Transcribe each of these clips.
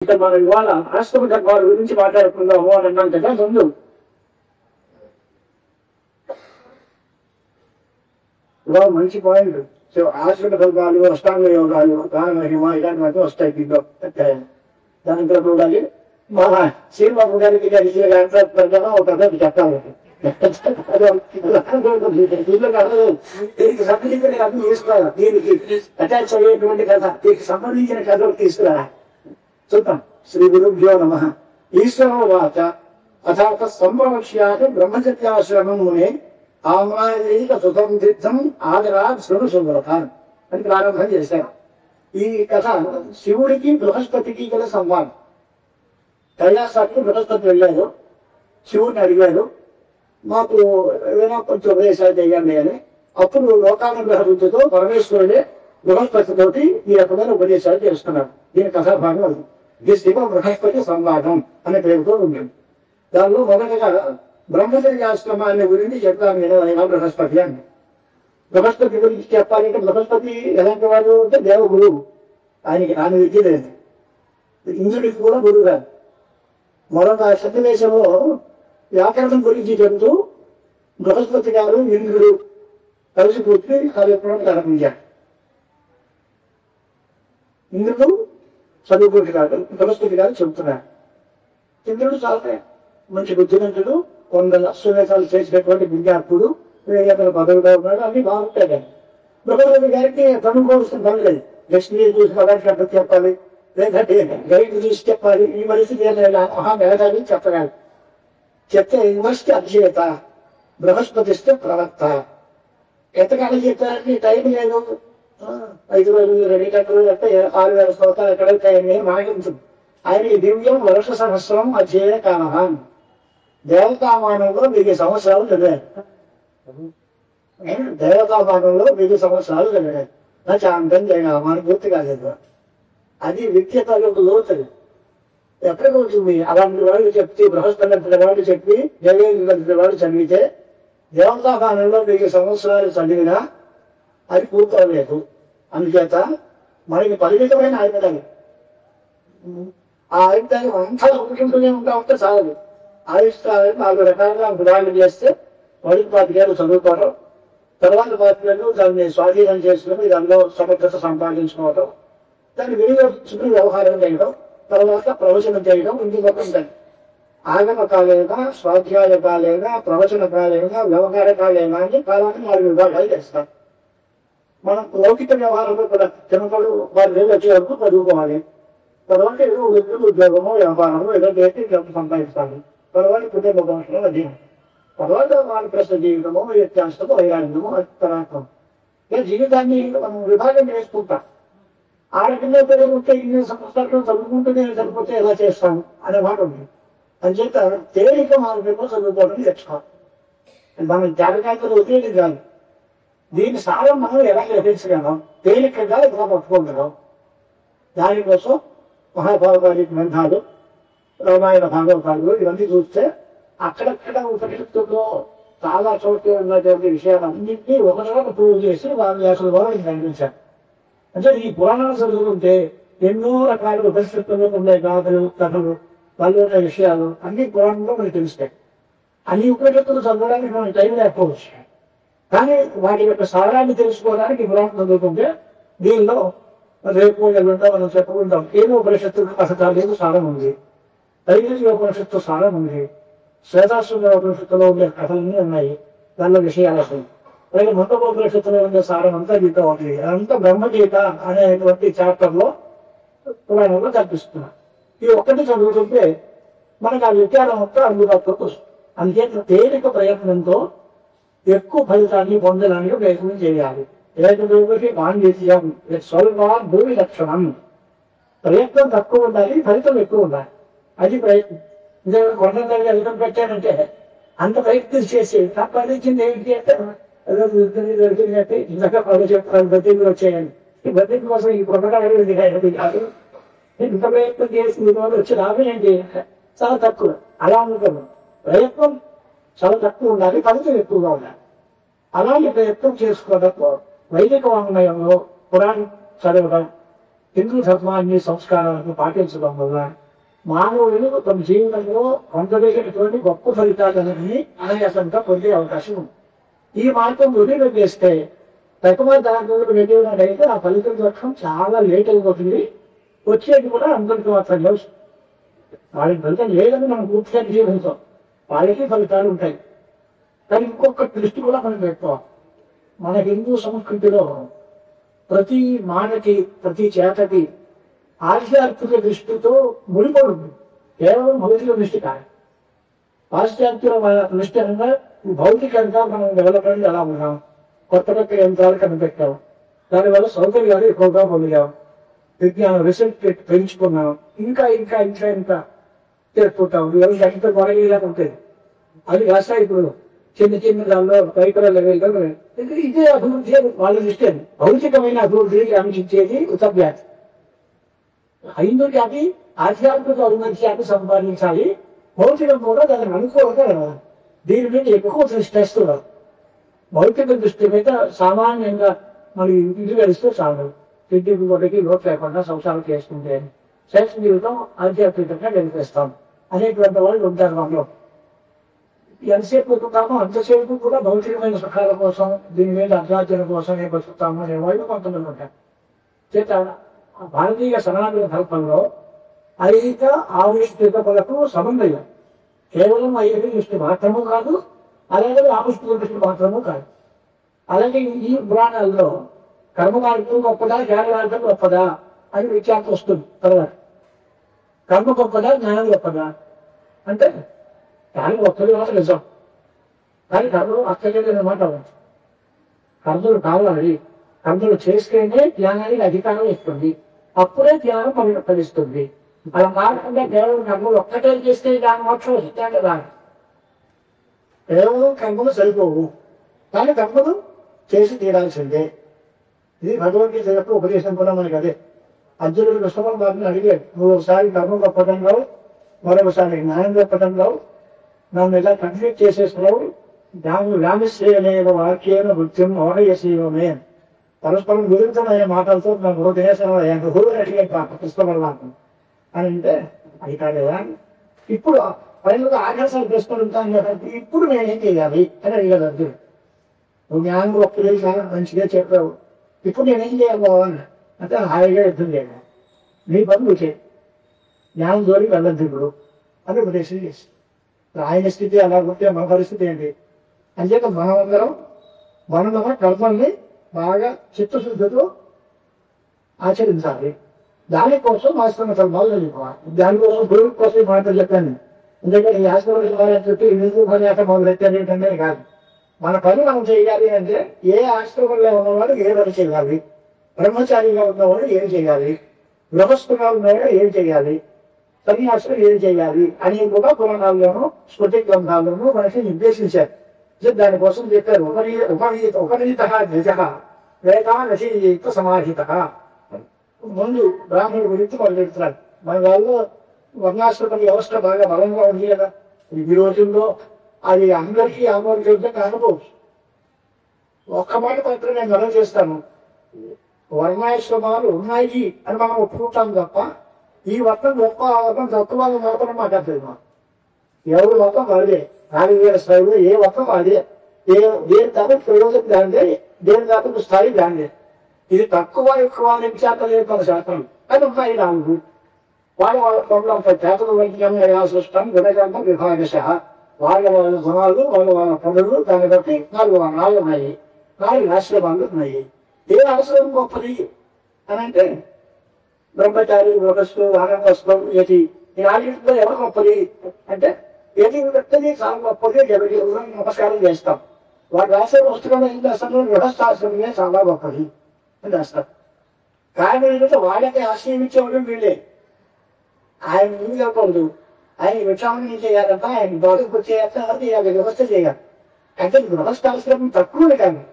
ఇక్కడ మనం ఇవాళ రాష్ట్రపతి వారి గురించి మాట్లాడుకుందాము అని అన్నాం కదా ముందు. ఇవాళ మంచి పాయింట్. సో ఆశ్రమ ధర్మాలు, అష్టాంగ యోగాలు, దాన మహిమ ఇలాంటివన్నీ వస్తాయి దీంట్లో. దాంట్లో చూడాలి. మన శ్రీబాబు గారికి ప్రకారం ఒక కథ చెప్పాలి. దీనికి సంబంధించిన కథ తీసుకురా, దీనికి అటాచ్ అయ్యేటువంటి కథ, దీనికి సంబంధించిన కథలు తీసుకురా. చూద్దాం. శ్రీ గురుభ్యో నమః. ఈశ్వరోవాచ అథాత సంభవక్ష్యాత్ బ్రహ్మచర్యాశ్రమం మునే ఆమ్రాయైక సుతం తీర్థం ఆదరాత్ శృణు సువ్రతాన్ అని ప్రారంభం చేశారు. ఈ కథ శివుడికి బృహస్పతికి గల సంవాదం. కైలాసానికి బృహస్పతి వెళ్ళాడు, శివుడిని అడిగాడు, మాకు ఏదైనా కొంచెం ఉపదేశాలు చేయండి అని. అప్పుడు లోకానుగ్రహ బుద్ధితో పరమేశ్వరుడే బృహస్పతితోటి ఈ రకమైన ఉపదేశాలు చేస్తున్నాడు. దీని కథాభాగం అది. ఇది శివ బృహస్పతి సంవాదం అనే పేరుతో ఉంటుంది. దానిలో మొదటగా బ్రహ్మచర్యాశ్రమాన్ని గురించి చెప్తాను నేను. ఆయన బృహస్పతి అని. బృహస్పతి గురించి చెప్పాలంటే బృహస్పతి ఎలాంటి వాడు అంటే దేవ గురువు. ఆయనకి ఆయన విద్య లేదు. ఇంద్రుడికి కూడా గురువు కాదు. మరొక సన్నివేశంలో వ్యాకరణం గురించి చెబుతూ బృహస్పతి గారు ఇంద్రుడు కలిసి కూర్చుని కార్యక్రమం ప్రారంభించారు. ఇంద్రుడు చదువుకుంటు కాదు, బృహస్పతి గారు చెబుతున్నారు. ఇంద్రుడు చాలా మంచి బుద్ధిమంతుడు, 100 అశ్వమేధాలు చేసినటువంటి విద్యార్థుడు, వేగంగా పదవిగా ఉన్నాడు, అన్ని బాగుంటాయి. బృహస్పతి గారికి కనుకోవాల్సిన పని లేదు. లక్ష్మీ చూసి పదార్థం చెప్పాలి, లేదంటే గైడ్ చూసి చెప్పాలి. ఈ మనిషి మహామేధావి చెప్పగలరు. చెప్తే యూనివర్సిటీ అధ్యయత, బృహస్పతిస్తే ప్రవక్త. ఎంతకాలం చెప్పారంటే టైం లేదు. 5 రోజులు 2 గంటలు అంటే 6000 శ్లోకాలు ఎక్కడైతే మాగించుంది. ఆయన దివ్యం వర్ష సంవత్సరం అధ్యయన కాలం. దేవతామానంలో 1000 సంవత్సరాలు చదివారు. దేవతామానంలో 1000 సంవత్సరాలు చదివారు. నా చాంతం చేయమని పూర్తి కాలేదు. అది విద్య తాలూకు లోతది. ఎక్కడికి వచ్చింది? అలాంటి వాళ్ళు చెప్తే, బృహస్పతి వాళ్ళు చెప్పి, జగేంద్ర వాళ్ళు చదివితే దేవతామానంలో 1000 సంవత్సరాలు చదివినా అది పూర్తవలేదు. అందుచేత మనకి పరిమితమైన ఆయుధాలు, ఆ ఆయుధాన్ని అంతా ఉంటుంటూనే ఉంటా ఉంటే చాలదు. ఆయుష్టాలను 4 రకాలుగా ఉదాహరణ చేస్తే మొదటి 5 ఏళ్ళు చదువుకోవడం, తర్వాత 5 ఏళ్ళు దాన్ని స్వాధీనం చేసుకుని దానిలో సమర్థత సంపాదించుకోవడం, దాన్ని వినియోగించుకుని వ్యవహారం చేయడం, తర్వాత ప్రవచనం చేయడం, ఇంకొక ఉంటాయి. ఆగమ కాలేనా, స్వాధ్యాయ కాలేనా, ప్రవచన కాలేనా, వ్యవహార కాలేనా అని కాలాన్ని 4 విభాగాలు చేస్తాం. మనం లౌకిక వ్యవహారంలో కూడా చిన్నప్పుడు 10 ఏళ్ళు వచ్చే వరకు చదువుకోవాలి. తర్వాత ఏదో ఉద్యోగమో వ్యాపారమో ఏదో చేసి డబ్బు సంపాదిస్తాము. తర్వాత కుటుంబ భాషలో అది. తర్వాత వానప్రస్థ జీవితమో, వ్యత్యాసమో, వైరాగ్యమో, తర్వాత జీవితాన్ని మనం విభాగం చేసుకుంటాం. ఆ రకంగా పెరుగుతుంటే ఇన్ని సంవత్సరాలు చదువుకుంటూనే సరిపోతే ఎలా చేస్తాము అనే మాట ఉంది. అంచేత తేలిక మార్గంలో చదువుకోవడం తెచ్చుకోవాలి. మనం జాగ్రత్తలు ఒత్తిడి కాదు. దీని సారం మనం ఎలా గ్రహించగలం, తేలికగా ఇలా పట్టుకోగలం. దానికోసం మహాభారతాది గ్రంథాలు, రామాయణ భాగవతాలు ఇవన్నీ చూస్తే అక్కడక్కడ ఉపనిషత్తుల్లో చాలా చోట్ల ఉన్నటువంటి విషయాలన్నింటినీ ఒకసారి ప్రూవ్ చేసి వాళ్ళు అసలు వాళ్ళు కనిపించారు. అంటే ఈ పురాణాలు చదువుకుంటే ఎన్నో రకాల ఉపనిషత్తుల్లో ఉండే గాథలు, కథలు, వాళ్ళు ఉన్న విషయాలు అన్ని పురాణంలో మనకి తెలుస్తాయి. అన్ని ఉపనిషత్తులు చదవడానికి మనకి టైం లేకపోవచ్చు. కానీ వాటి యొక్క సారాన్ని తెలుసుకోవడానికి పురాణం చదువుకుంటే దీనిలో రేపు ఎల్లుంటా మనం చెప్పుకుంటాం. ఏదో ఉపనిషత్తు కథలు సారం ఉంది, తైజస్య ఉపనిషత్తు సారం ఉంది, శ్వేతాశ్వర ఉపనిషత్తులో ఉండే కథలన్నీ ఉన్నాయి, దానిలో విషయాలు వస్తాయి. అలాగే మండపోపనిషత్తులో ఉండే సారం అంతా గీత ఉంది. అదంతా బ్రహ్మగీత అనేటువంటి చాప్టర్ లో పురాణంలో కల్పిస్తున్నారు. ఈ ఒక్కటి చదువుతుంటే మనకు ఆ విచారం అంతా అందుబాటులోకి వస్తుంది. అందుచేత తేలిక ప్రయత్నంతో ఎక్కువ ఫలితాన్ని పొందడానికి ప్రయత్నం చేయాలి. పాండిత్యం స్వల్ప భూమి లక్షణం. ప్రయత్నం తక్కువ ఉండాలి, ఫలితం ఎక్కువ ఉండాలి. అది ప్రయత్నం. ఇదే కొండ ఎదురు పెట్టారంటే అంత ప్రయత్నం చేసి సంపాదించింది ఏంటి అంటే దొరికినట్టు ఇంతగా పనులు చెప్తారు, బతికి వచ్చేయండి. ఈ బతికి కోసం ఈ కొండది కాదు. ఇంత ప్రయత్నం చేసింది వచ్చి లాభం ఏంటి? చాలా తక్కువ. అలా అనుకోను. ప్రయత్నం చాలా తక్కువ ఉండాలి, ఫలితం ఎక్కువగా ఉండాలి. అలాంటి ప్రయత్నం చేసుకోవడంలో వైదిక వాంగ్మయంలో పురాణం చదవడం, హిందూ ధర్మాన్ని సంస్కారాలను పాటించడం వల్ల మానవులు తమ జీవితంలో పొందలేనటువంటి గొప్ప ఫలితాలన్నీ అనాయాసంగా పొందే అవకాశం ఉంది. ఈ మార్గం వదిలిపెట్టేస్తే తక్కువ దాంట్లోకి వెళ్ళినట్టయితే ఆ ఫలితం లక్ష్యం చాలా లేట్ అయిపోతుంది. వచ్చేది కూడా అందరికీ మాత్రమే వస్తుంది. వాళ్ళకి ఫలితం లేదని మనం పూర్తిగా జీవిస్తాం, వాళ్ళకి ఫలితాలు ఉంటాయి. కానీ ఇంకొక దృష్టి కూడా మనం పెట్టుకోవాలి. మన హిందూ సంస్కృతిలో ప్రతి మాటకి ప్రతి చేతకి ఆధ్యాత్మిక దృష్టితో ముడిపడి ఉంది. కేవలం భౌతిక దృష్టి కాదు. పాశ్చాత్యుల దృష్టి అనగా భౌతికంగా మనం డెవలప్మెంట్ ఎలా ఉన్నాం, కొత్త కొత్త యంత్రాలు కనిపెట్టాం, దానివల్ల సౌకర్యాలు ఎక్కువగా పొందాం, విజ్ఞానం రీసెర్చ్ పెంచుకున్నాం, ఇంకా ఇంకా ఇంకా ఇంకా చేసుకుంటాం. ఎవరికి ఎంత గొడవగా ఉంటుంది. అది కాస్త ఇప్పుడు చిన్న చిన్న దానిలో పైకరాలు ఇదే అభివృద్ధి వాళ్ళ దృష్టి. అది భౌతికమైన అభివృద్ధిని ఆలోచించేది ఉత్తభ్యాసం. హైందూ జాతి ఆధ్యాత్మిక ఔన్నత్యాన్ని సంపాదించాలి, భౌతికం కూడా దానికి అనుకూలంగా దీని మీద ఎక్కువ స్ట్రెస్ ఉన్నారు. భౌతిక దృష్టి మీద సామాన్యంగా మరి ఇల్లు గడిస్తే చాలు, తిండికి గొడ్డకి లోటు లేకుండా సంసారం చేసుకుంటే శ్రేష్ఠ జీవితం ఆధ్యాత్మికంగా గడిపేస్తాం అనేటువంటి వాళ్ళు ఉంటారు. మనలో ఎంతసేపు బతుకుతామో అంతసేపు కూడా భౌతికమైన సుఖాల కోసం, దీని మీద అధ్యాత్మ కోసమే బతుకుతాము అనే వాళ్ళు కొంతమంది ఉంటారు. చేత భారతీయ సనాతన ధర్మంలో ఐహిక ఆవిష్కృతలకు సమన్వయం కేవలం ఐహిక దృష్టి మాత్రము కాదు, అలాగే ఆవిష్కృత దృష్టి మాత్రము కాదు. అలాగే ఈ పురాణాల్లో కర్మకాండం గొప్పదా, జ్ఞానకాండం గొప్పదా అని విచారణ వస్తుంది. తర్వాత కర్మ గొప్పదా, జ్ఞానం గొప్పదా అంటే జ్ఞానం గొప్పది మాట నిజం, కానీ కర్మలు అక్కర్లేదనే మాట అవ్వచ్చు. కర్మలు కావాలి, కర్మలు చేస్తేనే జ్ఞానానికి అధికారం ఇస్తుంది, అప్పుడే జ్ఞానం మనకు ఫలిస్తుంది. అలా కాకుండా కేవలం కర్మలు ఒక్కటే చేస్తే దాని మోక్షం వస్తుంది రాదు. కేవలం కర్మలు సరిపోవు, కానీ కర్మలు చేసి తీరాల్సిందే. ఇది భగవద్గీత యొక్క ఉపదేశం కూడా మనకి అదే. అర్జునుడు కృష్ణపరమాత్మని అడిగాడు, నువ్వు ఒకసారి కర్మ గొప్పటంలో, మరొకసారి జ్ఞానం గొప్పటంలో నన్ను ఇలా కన్ఫ్యూజ్ చేసేస్తున్నావు. దాన్ని వ్యామిశ్రేయమైన వాక్యేన వృత్యం మౌనయశీవమే పరస్పరం విరుద్ధమైన మాటలతో నన్ను హృదయేశ్వరం అడిగాడు కృష్ణపరమాత్మ అని అంటే అది కాలేదా. ఇప్పుడు పైన ఆకాశాలు చేసుకొని ఉంటాను కాబట్టి ఇప్పుడు నేనేం చేయాలి అని అడిగాడు అర్జునుడు. నువ్వు జ్ఞానం గొప్పది, మంచిగా చెప్పావు, ఇప్పుడు నేనేం చేయాలి అంటే హాయిగా యుద్ధం చేయాలి, నీ పని నువ్వు చేయి, జ్ఞానం జోలికి వెళ్ళద్దు ఇప్పుడు అని ఉపదేశం చేసి. ఆయన స్థితి అలా ఉంటే మన పరిస్థితి ఏంటి అంచేత మనమందరం మన కర్మల్ని బాగా చిత్తశుద్ధితో ఆచరించాలి. దానికోసం ఆశ్రమ ధర్మాలు చదువుకోవాలి. దానికోసం గురువు కోసం మాటలు చెప్పాను. ఎందుకంటే ఈ ఆశ్రమ ధర్మాలు చెప్పి హిందూ పర్యాటం మొదలెట్టారు ఏంటంటే కాదు, మన పని మనం చేయాలి అంటే ఏ ఆశ్రమంలో ఉన్నవాడు ఏ పని చేయాలి, బ్రహ్మచారిగా ఉన్నవాడు ఏం చేయాలి, గృహస్థుగా ఉన్నవాడు ఏం చేయాలి, సన్యాసులు ఏం చేయాలి అని కూడా పురాణాల్లోనూ స్మృతి గ్రంథాల్లోనూ మనకి నిర్దేశించారు. దానికోసం చెప్పారు ఉపనీత ద్విజ వేదానశీత సమాహిత. ముందు బ్రాహ్మణుడి గురించి మనం చెప్తున్నారు. మన వాళ్ళు వర్ణాశ్రమ వ్యవస్థ బాగా బలంగా ఉంది కదా, ఈ రోజుల్లో అది అందరికీ ఆమోదయోగ్యం కాకపోవచ్చు. ఒక్క మాట మాత్రం నేను మనం చేస్తాను, వర్ణాశ్రమాలు ఉన్నాయి అని మనం ఒప్పుకుంటాం తప్ప ఈ వర్తం గొప్ప వర్తం తక్కువ మాత్రం మాకు అర్థం. ఎవరు మొత్తం వాడే నాలుగు స్థాయిలో ఏ మొత్తం వాడే, దేని దాకా ప్రయోజనం దాందే, దేని దాకా స్థాయి దాందే. ఇది తక్కువ ఎక్కువ నిమిషాలు లేదు మన శాస్త్రం, అది ఉన్నాయి నాలుగు. వాళ్ళ చేతలు వైద్యంగా సృష్టం గుణగంధం విభాగశ, వాళ్ళ గుణాలు వాళ్ళ పనులు దాన్ని బట్టి నాలుగు వర్ణాలు ఉన్నాయి, నాలుగు ఆశ్రమాలు ఉన్నాయి. ఏ ఆశ్రమం గొప్పది అని అంటే బ్రహ్మచారి, గృహస్థు, వానప్రస్థం, యతి ఈ నాలుగింటిలో ఎవరు గొప్పది అంటే యతి వ్యక్తిని చాలా గొప్పది. నమస్కారం చేస్తాం. వాడు రాసే పుస్తకంలో ఏం చేస్తారు, గృహస్థాశ్రమే చాలా గొప్పది అని రాస్తారు. కానీ ఏంటంటే వాళ్ళకి ఆశ్రయం ఇచ్చేవాడు వీళ్ళే. ఆయన ముందు చెప్పకూడదు, ఆయన విషామం చేయాలంట, ఆయన బాధకు వచ్చేయాలి, వ్యవస్థ చేయాలి. అంటే గృహస్థాశ్రమం తక్కువ కానీ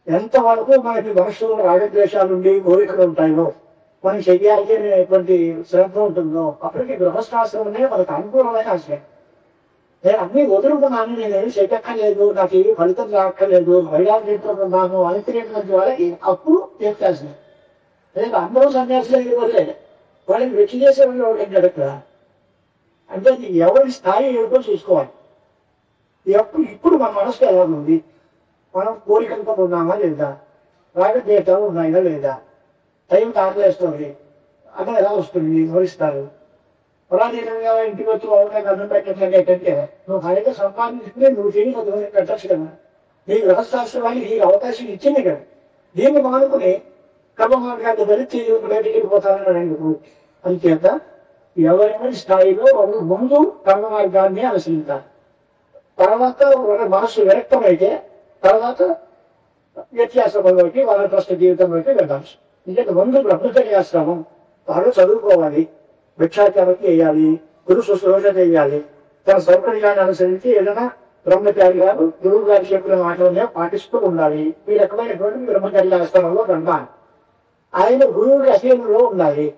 ఎంతవరకు మనకి మనసులో రాగద్వేషాలు ఉండి కోరికలు ఉంటాయో, మనం చెయ్యాలి అనేటువంటి శ్రద్ధ ఉంటుందో, అప్పటికి గృహస్థాశ్రమమే మనకు అనుకూలమైన ఆశ్రయం. నేను అన్ని వదులుకున్నాను, నేనేమి చెయ్యక్కర్లేదు, నాకు ఏమి ఫలితం రాక్కర్లేదు, వైరాగ్యంతో ఉన్నాను అనుకునేటువంటి వాళ్ళకి అప్పుడు చేస్తాను. రేపు అందరూ సన్యాసులు అయిపోతే వాళ్ళని వెచ్చి చేసేవాళ్ళు ఎవరికి అడుగుతా అంటే ఎవరి స్థాయి ఏమిటో చూసుకోవాలి. ఇప్పుడు మన మనసులో ఎలా ఉంది, మనం కోరికలతో ఉన్నామా లేదా, రాగద్వేషాలు ఉన్నాయా లేదా, టైం ఆకలేస్తుంది అక్కడ ఎలా వస్తుంది వివరిస్తారు. పురాతనంగా ఇంటికి వచ్చి వాళ్ళకి అన్నం పెట్టట్లేదు ఏంటంటే నువ్వు హాయిగా సంపాదించుకునే నువ్వు తిరిగి కొంతమంది పెట్టచ్చు కదా, నీ గృహస్థాశ్రమానికి నీకు అవకాశం ఇచ్చింది కదా, దీన్ని మానుకుని కర్మమార్గాన్ని ధరించి బయటికి వెళ్ళిపోతానని ఎందుకు? అందుచేత ఎవరైనా స్థాయిలో వాళ్ళు ముందు కర్మ మార్గాన్ని అనుసరించాలి. తర్వాత మనస్సు విరక్తమైతే తర్వాత వ్యత్యాసంలోకి వాళ్ళ ప్రస్తుత జీవితంలోకి వెళ్ళాల్సి. ఎందుకంటే ముందు బ్రహ్మచర్యాశ్రమం వాళ్ళు చదువుకోవాలి, భిక్షాచారం చేయాలి, గురు శుశ్రూష చేయాలి, తన సౌకర్యాన్ని అనుసరించి ఏదైనా బ్రహ్మచారి గారు గురువు గారి చెప్పిన మాటలనే పాటిస్తూ ఉండాలి. ఈ రకమైనటువంటి బ్రహ్మచర్యాశ్రమంలో గడపాలి. ఆయన గురువుడి అధీనంలో ఉండాలి.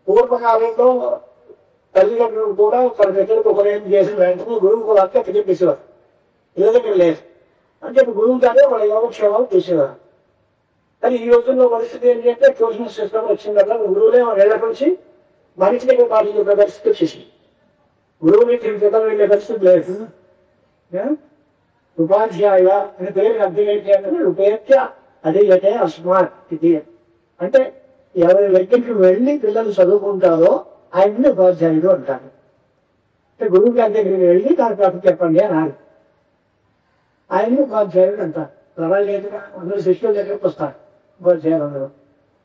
పూర్వకాలంలో తల్లిదండ్రులు కూడా తన దగ్గరకు ఉపనయనం చేసిన వెంటనే గురువుకు వాక్య తెలియజేసేవారు. లేదంటే లేదు అంటే గురువు గారే వాళ్ళ యోగక్షేమాలు చేసేవారు. కానీ ఈ రోజుల్లో పరిస్థితి ఏంటంటే ట్యూషన్ సిస్టమ్ వచ్చిందల్లా గురువులే వెళ్ళకొచ్చి మనిషి దగ్గర పాటించే పరిస్థితి వచ్చేసింది. గురువుని తిరిగి వెళ్ళే పరిస్థితి లేదు. ఉపాధ్యాయ అనే పేరు అర్థం ఏంటి అంటే ఉపేత్య అదే అస్మాత్ ఇది అంటే ఎవరి దగ్గరికి వెళ్ళి పిల్లలు చదువుకుంటారో ఆయన్ని ఉపాధ్యాయుడు అంటారు. అంటే గురువు గారి దగ్గరికి వెళ్ళి దాని పాటు చెప్పండి అని ఆయన ఆయన్ని ఉపాధ్యాయుడు అంటారు. అలా లేదుగా అందరూ శిష్యుల దగ్గరికి వస్తారు. ఉపాధ్యాయులు అందరూ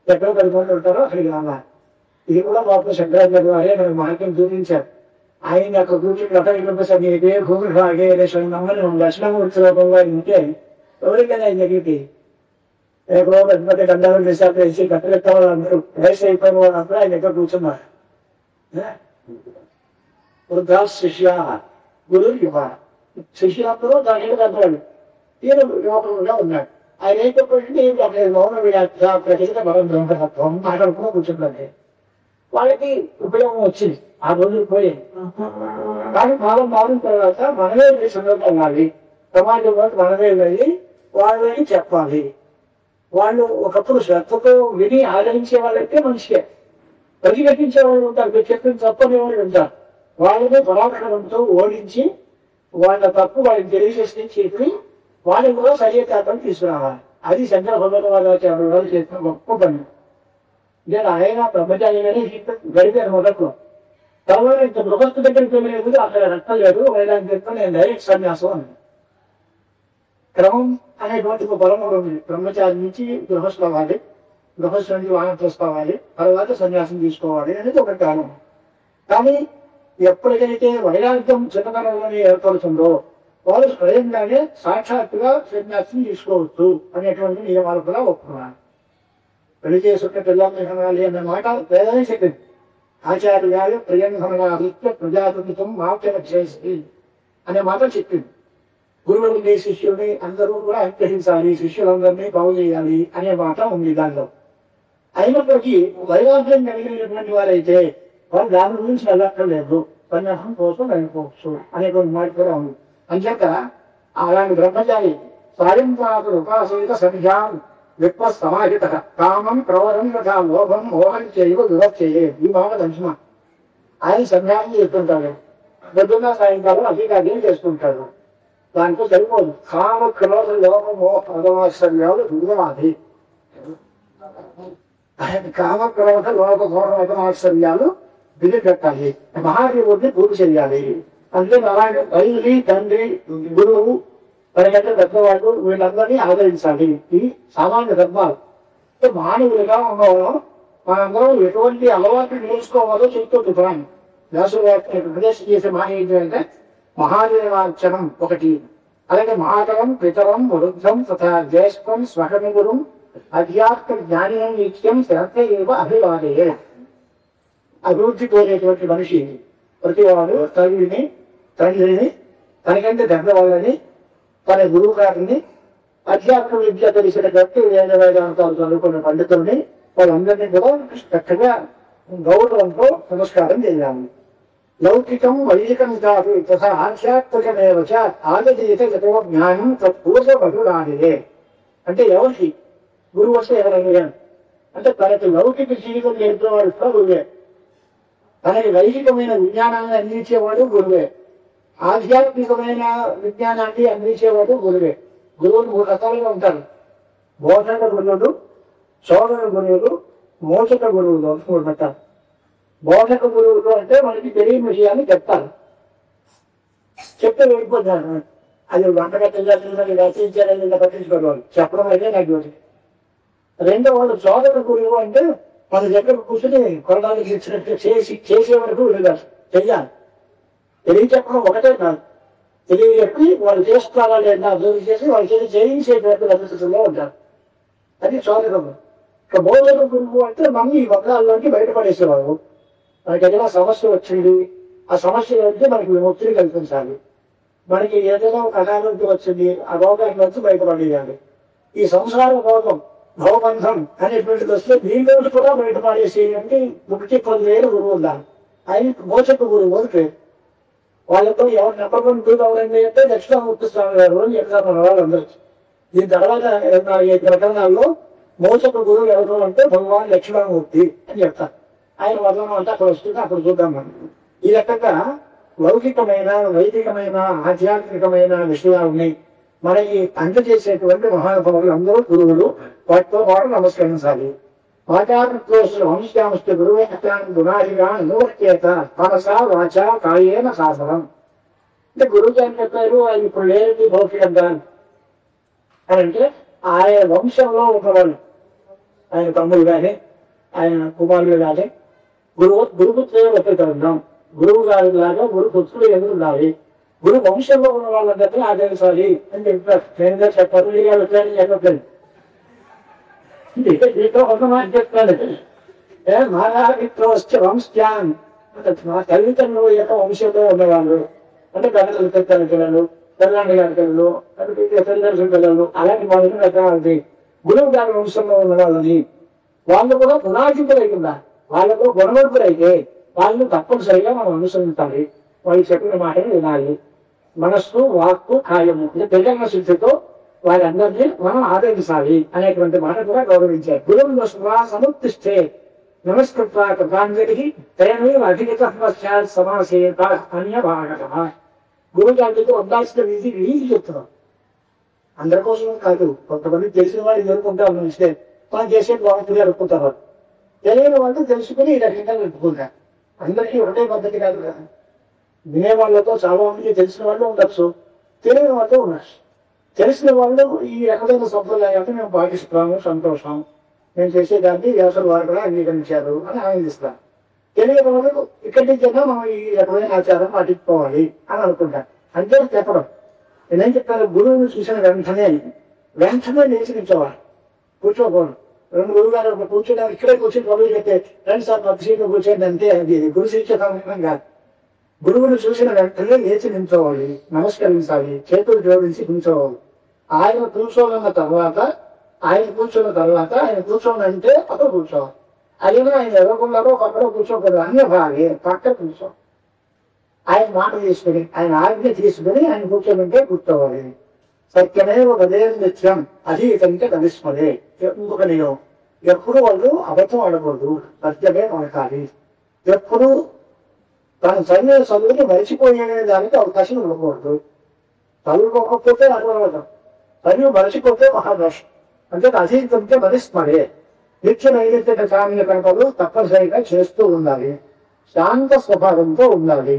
ఎక్కడ 10 మంది ఉంటారో అక్కడికి రావాలి. ఇది కూడా మాకు శంకరాచార్య వారే నాకు మార్గం చూపించారు. ఆయన అక్కడ కూర్చుని గతంసారి ఇదే భూమి భాగే లక్ష్మణమూర్తిలోకంగా ఉంటే ఎవరికైనా ఆయన దగ్గరికి ఎక్కడో పెద్ద గంధాలు చేశాక వేసి కట్టెలెత్త వాళ్ళందరూ వయసు అయిపోయిన వాళ్ళందరూ ఆయన దగ్గర కూర్చున్నారు. వృద్ధా శిష్య గురువు యువ శిష్యులందరూ దాని కట్టాడు. ఈయన యువకులుగా ఉన్నాడు. ఆయన ఏంటంటే మౌన ప్రతిష్ట బలం బ్రహ్మతత్వం మాట్లాడుకుని కూర్చుంటే వాళ్ళకి ఉపయోగం వచ్చింది. ఆ రోజులు పోయింది. కానీ కాలం మారిన తర్వాత మనమే సందర్భం అవ్వాలి. సమాజంలో మనమే వెళ్ళి వాళ్ళని చెప్పాలి. వాళ్ళు ఒకప్పుడు శ్రద్ధతో విని ఆదరించే వాళ్ళైతే మనిషికే. ప్రతిఘటించే వాళ్ళు ఉంటారు, చెప్పిన తప్పని వాళ్ళు ఉంటారు. వాళ్ళని పరాక్రమంతో ఓడించి వాళ్ళ తప్పు వాళ్ళకి తెలియజేసి చెప్పి వాళ్ళని కూడా సరిహద్దు తీసుకురావాలి. అది శంకర భగవద్వాదాచార్యుల వాళ్ళు చేసిన గొప్ప పని. నేను ఆయన బ్రహ్మచారిగానే గడిపాను మొదట్లో. తర్వాత ఇంత గృహస్థ దగ్గరికి వెళ్ళలేదు, అక్కడ రక్తం లేదు, వేదానికి చెప్తే నేను డైరెక్ట్ సన్యాసం అని. క్రమం అనేటువంటి ఒక బలం ఉంది. బ్రహ్మచారి నుంచి గృహస్థ అవ్వాలి, గృహస్థ నుంచి వానప్రస్థ అవ్వాలి, తర్వాత సన్యాసం తీసుకోవాలి అనేది ఒక కాలం. కానీ ఎప్పటికైతే వైరాగ్యం చిన్నతనంలోనే ఏర్పడుతుందో వాళ్ళు స్వయంగానే సాక్షాత్తుగా సన్యాసం తీసుకోవచ్చు అనేటువంటి నియమాలు కూడా ఒప్పుకున్నారు. పెళ్లి చేసుకుంటే పిల్లల్ని కనాలి అనే మాట వేదనే చెప్పింది. ఆచార్యాలు ప్రియంగనగాదిత్య ప్రజాపతితం మాప్యత చేసి అనే మాట చెప్పింది. గురువుని శిష్యుల్ని అందరూ కూడా అనుగ్రహించాలి, శిష్యులందరినీ బాగు చేయాలి అనే మాట ఉంది దానిలో. అయినప్పటికీ వైరాగ్యం కలిగినటువంటి వారైతే వాళ్ళు దాని గురించి వెళ్ళక్కర్లేదు, సన్యాసం కోసం వెళ్ళిపోవచ్చు అనేటువంటి మాట కూడా ఉంది. అంచేత అలాంటి బ్రహ్మచారి సాయంత్రాలు ఉపాసయిత సంధ్యాం విప్ప సమాహిత కామం క్రోధం తథా లోభం మోహం చేయవ వివక్షయే ఈ మాట దంశమ. ఆయన సంధ్యాన్ని చేస్తుంటాడు, పొద్దున్న సాయంకాలం అధికార్యం చేసుకుంటాడు. దాంతో సరిపోదు. కామ క్రోధ లోభ మోహమాశ్చర్యాలు విలువమాది. ఆయన కామ క్రోధ లోభ మోహమాశ్చర్యాలు విడిపెట్టాలి, మహాదేవుడిని పూర్తి చేయాలి. అంటే అలాంటి తల్లి తండ్రి గురువు తనకంటే పెద్దవాళ్ళు వీళ్ళందరినీ ఆదరించాలి. ఇది సామాన్య ధర్మాలు. మానవులుగా ఉన్నవాళ్ళం మనందరం ఎటువంటి అలవాటు నేర్చుకోవాలో చెప్తుంది పురాణం. వ్యాసుడు ఉపదేశం చేసే మాట ఏంటంటే మహాదేవార్చనం ఒకటి, అలాగే మాతరం పితరం వృద్ధం తథా జ్యేష్ఠం స్వహమిగురం అధ్యాత్మ జ్ఞానం నిత్యం శ్రద్ధ ఏవ అభివాదే. అభివృద్ధి కోరేటువంటి మనిషి ప్రతివాడు తల్లిని తండ్రిని తనకంటే పెద్దవాళ్ళని తన గురువు గారిని అధ్యాత్మ విద్య తెలిసిన గట్టి వేదాంతాలు చదువుకున్న పండితుల్ని వాళ్ళందరినీ కూడా చక్కగా గౌరవంతో నమస్కారం చేయాలి. లౌకికం వైదికం కాదు తథా ఆధ్యాత్మికమేవ ఆదీత యతో జ్ఞానం తత్పూర్వ మధురానిదే. అంటే ఎవరికి గురువు వస్తే ఎవరైనా అంటే తనకి లౌకిక జీవితం నేర్పేవాడు కూడా గురువే, తనకి వైదికమైన విజ్ఞానాన్ని అందించేవాడు గురువే, ఆధ్యాత్మికమైన విజ్ఞానాన్ని అందించేవాడు గురువే. గురువులు 3 రకాలుగా ఉంటారు. బోధక గురువులు, శోధన గురువులు, మోచక గురువులు అని 3 పెట్టారు. బోధక గురువులు అంటే మనకి తెలియని విషయాన్ని చెప్తారు, చెప్తే వెళ్ళిపోతారు. అది వంటగట్టించాలని రచించాలని పట్టించుకోవాలి, చెప్పడం అయితే నాకు డ్యూటీ. రెండో వాళ్ళు శోధన గురువు అంటే మన దగ్గర కూర్చొని కొనడానికి ఇచ్చినట్టు చేసే వరకు వెళ్ళాలి, చెయ్యాలి. తెలియచెప్పడం ఒకటే కాదు, తెలియజెప్పి వాళ్ళు చేస్తారా లేదా అభివృద్ధి చేసి వాళ్ళు చేయించేటువంటి పరిస్థితుల్లో ఉంటారు. అది శోధన గురువు. ఇక బోధక గురువు అంటే మనం ఈ బంగాల్లోకి బయటపడేసేవాళ్ళు. మనకి ఏదైనా సమస్య వచ్చింది, ఆ సమస్య అంటే మనకి విముక్తిని కల్పించాలి. మనకి ఏదైనా ఒక అనారోగ్యం వచ్చింది, ఆ రోగాన్ని వచ్చి బయటపడేయాలి. ఈ సంసార రోగం భవబంధం అనేటువంటిది వస్తే దీని కూడా బయటపడేసి అంటే ముక్తి పొందేలు గురువు ఉండాలి. ఆయన మోచక గురువు అని పేరు. వాళ్ళతో ఎవరు నెంబర్ 1 గురువు ఎవరండి అంటే దక్షిణామూర్తి స్వామి గారు అని చెప్తారు మన వాళ్ళందరూ. దీని తర్వాత 5 ప్రకరణాల్లో మోచక గురువు ఎవరు అంటే భగవాన్ దక్షిణామూర్తి అని చెప్తారు. ఆయన వర్ణం అంటే అక్కడ వస్తుంది, అక్కడ చూద్దాం మనం. ఈ రకంగా లౌకికమైన వైదికమైన ఆధ్యాత్మికమైన విషయాలని మనకి అందజేసేటువంటి మహానుభావులు అందరూ గురువులు, వాటితో పాటు నమస్కరించాలి. వంశాంశ గురువేత్తాగా అనువర్చేత మనస వాచ కాయేన సాధనం. అంటే గురువు అని చెప్పారు, అది ఇప్పుడు లేని భౌతికంగా అని అంటే ఆయన వంశంలో ఉన్నవాళ్ళు, ఆయన తమ్ముడు కానీ ఆయన కుమారులు కానీ గురుపుత్రే ఒకరికరణం. గురువు గారి లాగా గురు పుత్రులు ఎందుకు ఉండాలి, గురు వంశంలో ఉన్న వాళ్ళందరినీ ఆదరించాలి అని చెప్తారు. నేను చెప్పారు చెప్పలేదు, ఒక మాట చెప్తాను. మహావిత్రోశ్చ వంశ్యాన్, మా తల్లిదండ్రుల యొక్క వంశంలో ఉన్నవాళ్ళు అంటే పెద్దల పిల్లలు, తెల్లండి గారి పిల్లలు, తల్లిదండ్రుల పిల్లలు, అలాంటి వాళ్ళని రకాలి. గురువు గారి వంశంలో ఉన్న వాళ్ళని వాళ్ళు కూడా గుణాధికులై ఉన్నారు, వాళ్ళకు గుణవంతులైతే వాళ్ళని తప్పనిసరిగా మనం అనుసరించాలి, వాళ్ళు చెప్పిన మాటలు వినాలి. మనస్సు, వాక్కు, కాయము ప్రజల శుద్ధితో వారందరినీ మనం ఆదరించాలి అనేటువంటి మాట కూడా గౌరవించారు. గురువు సముత్తిష్టే నమస్కృత్వా కృతాంజలి తేనైవ అధిగత సమాసేత అన్యభాగత. గురువు గారికి ఉండాల్సిన వీధి చెప్తున్నాం. అందరి కోసం కాదు, కొంతమంది తెలిసిన వాళ్ళు జరుపుకుంటారు, ఇస్తే మనం చేసేది బాగుంటుంది అనుకుంటారు. తెలియని వాళ్ళు తెలుసుకుని ఈ రకంగా జరుపుకుంటారు. అందరికీ ఒకటే పద్ధతి కాదు కదా. వినేవాళ్ళతో చాలా మంది తెలిసిన వాళ్ళు ఉండొచ్చు, తెలియని వాళ్ళు ఉండొచ్చు. తెలిసిన వాళ్ళు ఈ రకమైన సంప్రదాయాన్ని మేము పాటిస్తున్నాము, సంతోషం, మేము చేసేదాన్ని వ్యవసాయ వారు కూడా అంగీకరించారు అని ఆనందిస్తాం. తెలియని వాళ్ళు ఇక్కడి నుంచైనా మనం ఈ రకమైన ఆచారం పాటించుకోవాలి అని అనుకుంటాం. అంతే చెప్పడం. నేనేం చెప్పాను, గురువుని చూసిన వెంటనే లేచి నిల్చోవాలి, కూర్చోకూడదు. 2 గురువు గారు కూర్చోడానికి ఇక్కడే కూర్చొని మొదలు పెట్టే 2 సార్లు 10 సీట్లు కూర్చోండి అంతే. అది గురు శిక్ష కాదు. గురువుని చూసిన వెంటనే లేచి నిల్చోవాలి, నమస్కరించాలి, చేతులు జోడించి నిల్చోవాలి. ఆయన కూర్చున్న తర్వాత ఆయన కూర్చోనంటే అక్కడ కూర్చోవాలి. అయినా ఆయన ఎదగకుండాలో పక్కన కూర్చోకూడదు, అన్ని భాగే పక్క కూర్చో. ఆయన మాట తీసుకుని, ఆయన ఆజ్ఞ తీసుకుని ఆయన కూర్చోమంటే కూర్చోవాలి. సత్యమే ఒక నిత్యం అది కంటే కలిసిమదే. ఇంకొక నియమం, ఎప్పుడు వాళ్ళు అబద్ధం ఆడకూడదు, సత్యమే మనకాలి. ఎప్పుడు తను చదివే చదువుని మరిచిపోయే దానికి అవకాశం ఇవ్వకూడదు. చదువుకోకపోతే అనుభవం, చదువు మరిచిపోతే మహాదోషం. అంటే అధీతంటే మరిస్మరే. నిత్య నైవేద్య కామ్య కల్పలు తప్పనిసరిగా చేస్తూ ఉండాలి, శాంత స్వభావంతో ఉండాలి.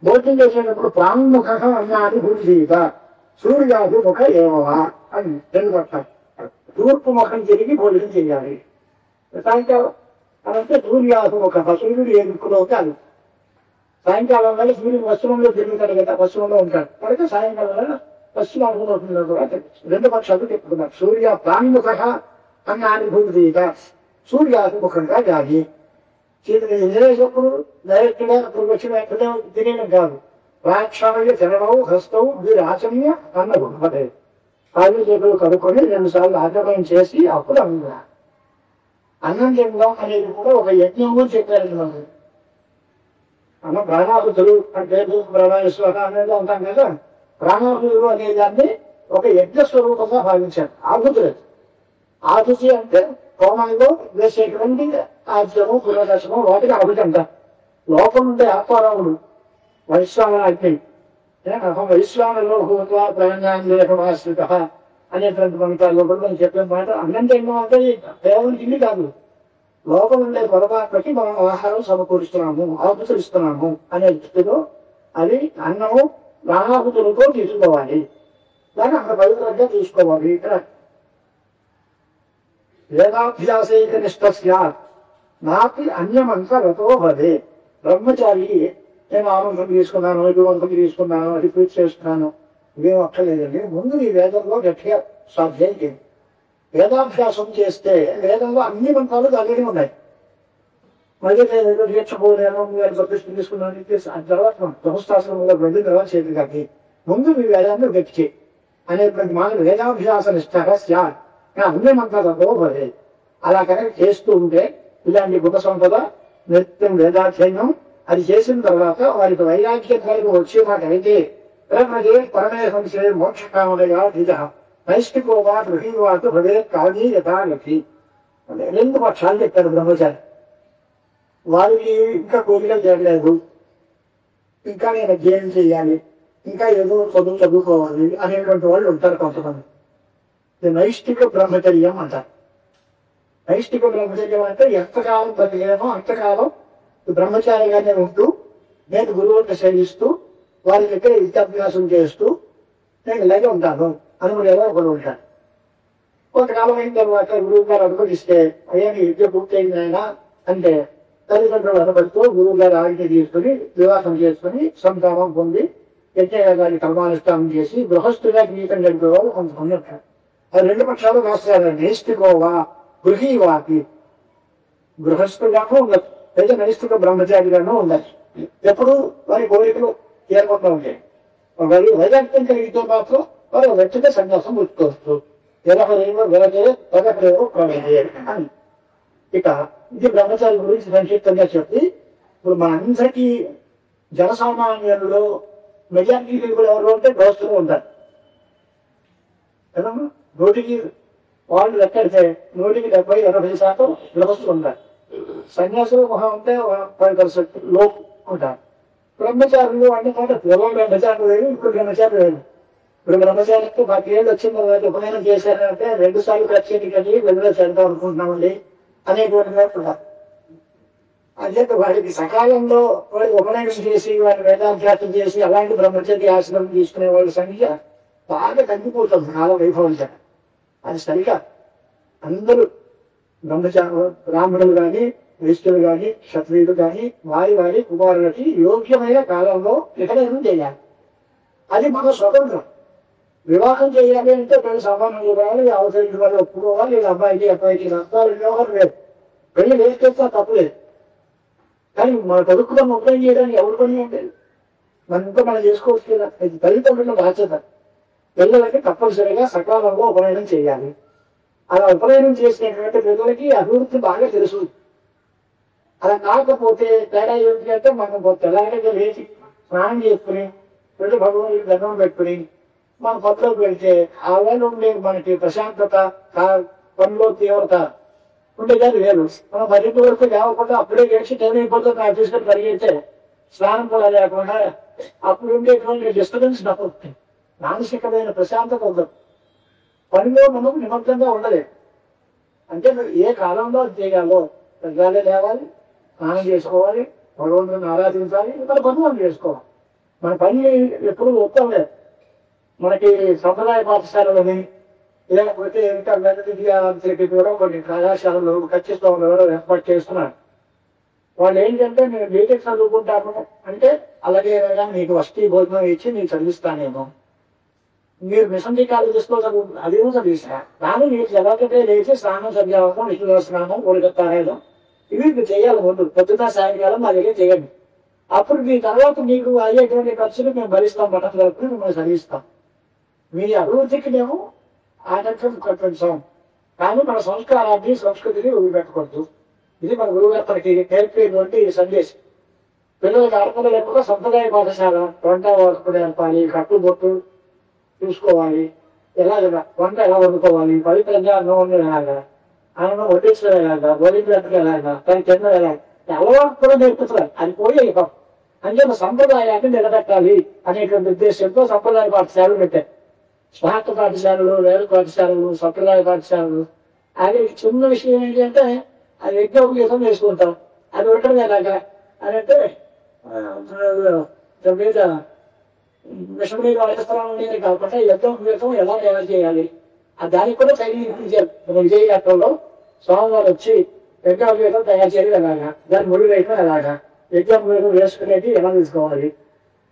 భోజనం చేసేటప్పుడు ప్రాముఖ అన్నాన్ని భూజీత సూర్యాభిముఖ ఏమవా అని 2 పట్టాలి. తూర్పు ముఖం తిరిగి భోజనం చేయాలి. సాయంకాలం అనంటే సూర్యాభిముఖ, సూర్యుడు ఏ దిక్కులో కాదు. సాయంకాలం వల్ల సూర్యుడు పశ్చిమంలో తిరుగుతాడు కదా, పశ్చిమంలో ఉంటాడు. కాబట్టి సాయంకాలం వల్ల పశ్చిమాభిముఖంలో కూడా 2 పక్షాలు చెప్పుకున్నారు. సూర్య ప్రాముఖ అన్నాన్ని భూజీత, సూర్యాభిముఖంగా గాలి. ఇంద్రేశప్పుడు డైరెక్ట్ గా వచ్చిన తినడం కాదు. రాక్షాయ చరణం హస్తవు వీరు ఆచమ్య అన్న గుణపదే. కాళ్ళు చేతులు కడుక్కొని 2 సార్లు ఆచమనం చేసి అప్పుడు అన్నం తినడం అనేది కూడా ఒక యజ్ఞము చెప్పారండి. మనం అన్న ప్రాణాహుతులు అంటే ప్రాణాశ్వర అనేది అంటాం కదా. ప్రాణాహుతులు అనే దాన్ని ఒక యజ్ఞ స్వరూపంగా భావించారు. ఆహుతులు ఆహుతి అంటే హోమంలో వేసేటువంటి ఆజ్యము పురోదశము వాటికి ఆహుతి అంటారు. లోపం ఉండే ఆత్మారాముడు వైశ్వాన అగ్ని వైశ్వానంలో భూత్వా ప్రయాణాశ్రిత అనేటువంటి మంత్రాల్లో కూడా మనం చెప్పిన మాట అన్నం తినడం అంటే కేవలం తిండి కాదు, లోపల ఉండే పరమాత్మకి మనం ఆహారం సమకూరుస్తున్నాము, ఆహుతులు ఇస్తున్నాము అనే దృష్టిలో అది అన్నము నానాహుతులతో తీసుకోవాలి, దాన్ని అంత పవిత్రంగా తీసుకోవాలి. ఇక్కడ వేదాభ్యాసైక నిష్ట నాపి అన్యమంతరతో భవే. బ్రహ్మచారి నేను ఆనందం తీసుకున్నాను, ఇటువంటి తీసుకున్నాను, అది పూజ చేస్తున్నాను, ఇవేం అక్కర్లేదండి. ముందు ఈ వేదంలో గట్టిగా స్వాధ్యాయం చేయండి. వేదాభ్యాసం చేస్తే వేదంలో అన్ని మంత్రాలు దాని ఉన్నాయి. మళ్ళీ నేను నేర్చుకోలేను, మీరు ప్రతిష్ఠ తీసుకున్నాను ఆ తర్వాత గృహస్థాశ్రమంలో వెళ్ళిన తర్వాత చేతి కానీ ముందు మీ వేదాన్ని గట్టి అనేటువంటి మాట వేదాభ్యాస నిష్ట అన్ని మంత్రాలతో భవే. అలా కనుక చేస్తూ ఉంటే ఇలాంటి గొప్ప సంపద నిత్యం వేదాధ్యయనం అది చేసిన తర్వాత వారికి వైరాగ్యం కలిగి వచ్చేటైతే ప్రజే పరమేశ్వర మోక్షకామదయా నిజ నైష్టికోవా గృహీవాటు భవే కాళీ యథాగతి. రెండు పక్షాలు చెప్పారు బ్రహ్మచారి. వారికి ఇంకా కోరికలు చేయలేదు, ఇంకా నేను అధ్యయనం చేయాలి, ఇంకా ఏదో చదువుకోవాలి అనేటువంటి వాళ్ళు ఉంటారు కొంతమంది. నైష్టిక బ్రహ్మచర్యం అంటారు. నైష్టిక బ్రహ్మచర్యం అంటే ఎంతకాలం బతికేమో అంతకాలం బ్రహ్మచారిగానే ఉంటూ నేను గురువుని సేవిస్తూ వారి దగ్గర విద్యాభ్యాసం చేస్తూ నేను ఇలాగే ఉంటాను అనుకునేలా ఒకడు ఉంటాను. కొంతకాలం అయిన తర్వాత గురువు గారు అనుమతిస్తే అయ్యా నీ విద్య పూర్తయింది అయినా అంటే తల్లిదండ్రులు అనుమతితో గురువు గారు ఆజ్ఞ తీసుకుని వివాహం చేసుకుని సంతానం పొంది యజ్ఞయాగాన్ని కర్మానుష్ఠానం చేసి గృహస్థుగా జీవితం గడిపేవాళ్ళు కొంతమంది ఉంటారు. అది రెండు పక్షాలు రాస్తారు. నైష్టికోవా గృహీవాకి, గృహస్థుగాను ఉండదు లేదా నైష్టిక బ్రహ్మచారిగాను ఉండాలి. ఎప్పుడు వారి కోరికలు ఏర్పడుతూ ఉంటాయి. వారి వైరాగ్యం కలిగితే మాత్రం వారు వెంటనే సన్యాసం పుట్టుకోవచ్చు. ఎలహరేమో వెలగే పదకరేమో కాలేదు అని. ఇక ఇది బ్రహ్మచారి గురించి సంక్షిప్తంగా చెప్పి ఇప్పుడు మన అందరికీ జనసామాన్యంలో మెజారిటీ పీపుల్ ఎవరు అంటే గృహస్థులు ఉంటారు కదా. నూటికి వాళ్ళు లెక్కడితే 170-80% గృహస్థులు ఉంటారు. సన్యాసులు మహా ఉంటే 10% లోపు ఉంటారు. బ్రహ్మచారులు అంటే పూర్వం బ్రహ్మచారులు వేరు, ఇప్పుడు బ్రహ్మచారులు వేరు. ఇప్పుడు బ్రహ్మచారికి 10 ఏళ్ళు వచ్చిన తర్వాత ఉపనయనం చేశారంటే 2 సార్లు ఖర్చు కానీ వెళ్ళి చేద్దాం అనుకుంటున్నామండి అనేటువంటి ఉన్నారు. అదే వాడికి సకాలంలో వాడి ఉపనయనం చేసి వాడి వేదాభ్యాసం చేసి అలాంటి బ్రహ్మచర్య ఆశ్రమం తీసుకునే వాళ్ళ సంఖ్య బాగా తగ్గిపోతుంది కాల వైభవం. అది సరిగా అందరూ బ్రహ్మచారులు బ్రాహ్మణులు కానీ వైశ్యులు కానీ క్షత్రియులు కానీ వారి కుమారులకి యోగ్యమైన కాలంలో వికలనం చేయాలి. అది మన స్వతంత్రం. వివాహం చేయాలి అంటే పెళ్లి సామాన్యం ఇవ్వాలి, అవసరం వాళ్ళు ఒప్పుకోవాలి. అబ్బాయికి నష్టాలు వ్యవహారం లేదు. పెళ్లి వేసుకొస్తా తప్పులేదు, కానీ మన కొడుకులను ఉపయోగం చేయడానికి ఎవరు పని ఉంటుంది? మనంతా మనం చేసుకోవచ్చు కదా. ఇది తల్లిదండ్రుల బాధ్యత. పిల్లలకి తప్పనిసరిగా సకాలంలో ఉపనయనం చేయాలి. అలా ఉపనయనం చేసినటువంటి పిల్లలకి అభివృద్ధి బాగా తెలుసు. అలా కాకపోతే తేడా ఏమిటి అంటే మనం తెల్లగా లేచి స్నానం చేసుకుని పెళ్లి భగవాన్ దండం పెట్టుకుని మన పట్టులోకి వెళ్తే ఆ వేళ ఉండే మనకి ప్రశాంతత పనిలో తీవ్రత ఉండేదాన్ని వేరు. మనం 10 వరకు లేవకుండా అప్పుడే గడిచి టైం అయిపోతుంది ఆఫీస్కి పరిగెడితే స్నానం కూడా లేకుండా అప్పుడు ఉండేటువంటి డిస్టర్బెన్స్ తప్పుతుంది. మానసికమైన ప్రశాంతత ఉండదు. పనిలో మనం నిమగ్నంగా ఉండలేదు. అంటే మీరు ఏ కాలంలో చేయాలో పెద్దగానే లేవాలి, స్నానం చేసుకోవాలి, భగవంతుని ఆరాధించాలి, మన పనులు చేసుకోవాలి. మన పని ఎప్పుడు ఉత్తరం లేదు. మనకి సంప్రదాయ పాఠశాలలని లేకపోతే ఇంకా విద్యార్థులకి కూడా కొన్ని కళాశాలలు ఖచ్చితంగా ఏర్పాటు చేస్తున్నారు. వాళ్ళు ఏంటంటే నేను బీటెక్ చదువుకుంటాను అంటే అలాగే నీకు వస్తీ భోజనం ఇచ్చి నేను చదివిస్తానేమో, మీరు మిషన్ కాలేజెస్లో చదువు అదేమో చదివిస్తా కానీ నీకు ఎలాగంటే లేచి స్నానం చదివాము, విష్ణు స్నానం, కోరికత్తారేదో ఇవి మీరు చేయాలి. ముందు పొద్దున్న సాయంకాలం మా దగ్గర చేయండి. అప్పుడు మీ తర్వాత మీకు అయ్యేటువంటి ఖర్చులు మేము భరిస్తాం, బట్టలు కలుపుకుని మిమ్మల్ని చదివిస్తాం. మీ అభివృద్ధికి మేము ఆటంకం కల్పించాం. కానీ మన సంస్కారాన్ని సంస్కృతిని వదిలిపెట్టకూడదు. ఇది మన గురువుగారు మనకి నేర్పేటువంటి సందేశం. పిల్లలకి అర్థం లేకుండా సంప్రదాయ పాఠశాల వంట వరకు నేర్పాలి, కట్టుబొట్టు చూసుకోవాలి, ఎలాగ వంట ఎలా వండుకోవాలి, పవిత్రంగా అన్నం వండి ఎలాగా, అన్నం వడ్డించడం ఎలాగా, వడ్డించడం ఎలాగా, దాన్ని తినడం ఎలాగా, అలవాటు కూడా నేర్పుతున్నారు. అది పోయే అంటే సంప్రదాయాన్ని నిలబెట్టాలి అనేటువంటి ఉద్దేశంతో సంప్రదాయ పాఠశాలలు పెట్టారు. స్వార్థ పాఠశాలలు, వేద పాఠశాలలు, సంప్రదాయ పాఠశాలలు. అది చిన్న విషయం ఏంటంటే అది యజ్ఞోపగీతం చేసుకుంటాం. అది ఉండడం ఎలాగా అని అంటే మీద విషమీ వాడేస్తాం కాకుండా యజ్ఞోపగీతం ఎలా తయారు చేయాలి దానికి కూడా ట్రైనింగ్ ఇచ్చారు. విజయఘట్టంలో స్వామివారు వచ్చి యజ్ఞోపగీతం తయారు చేయడం ఎలాగా, దాన్ని ముడి వేయడం ఎలాగా, యజ్ఞోపగీతం వేసుకునేది ఎలా తీసుకోవాలి,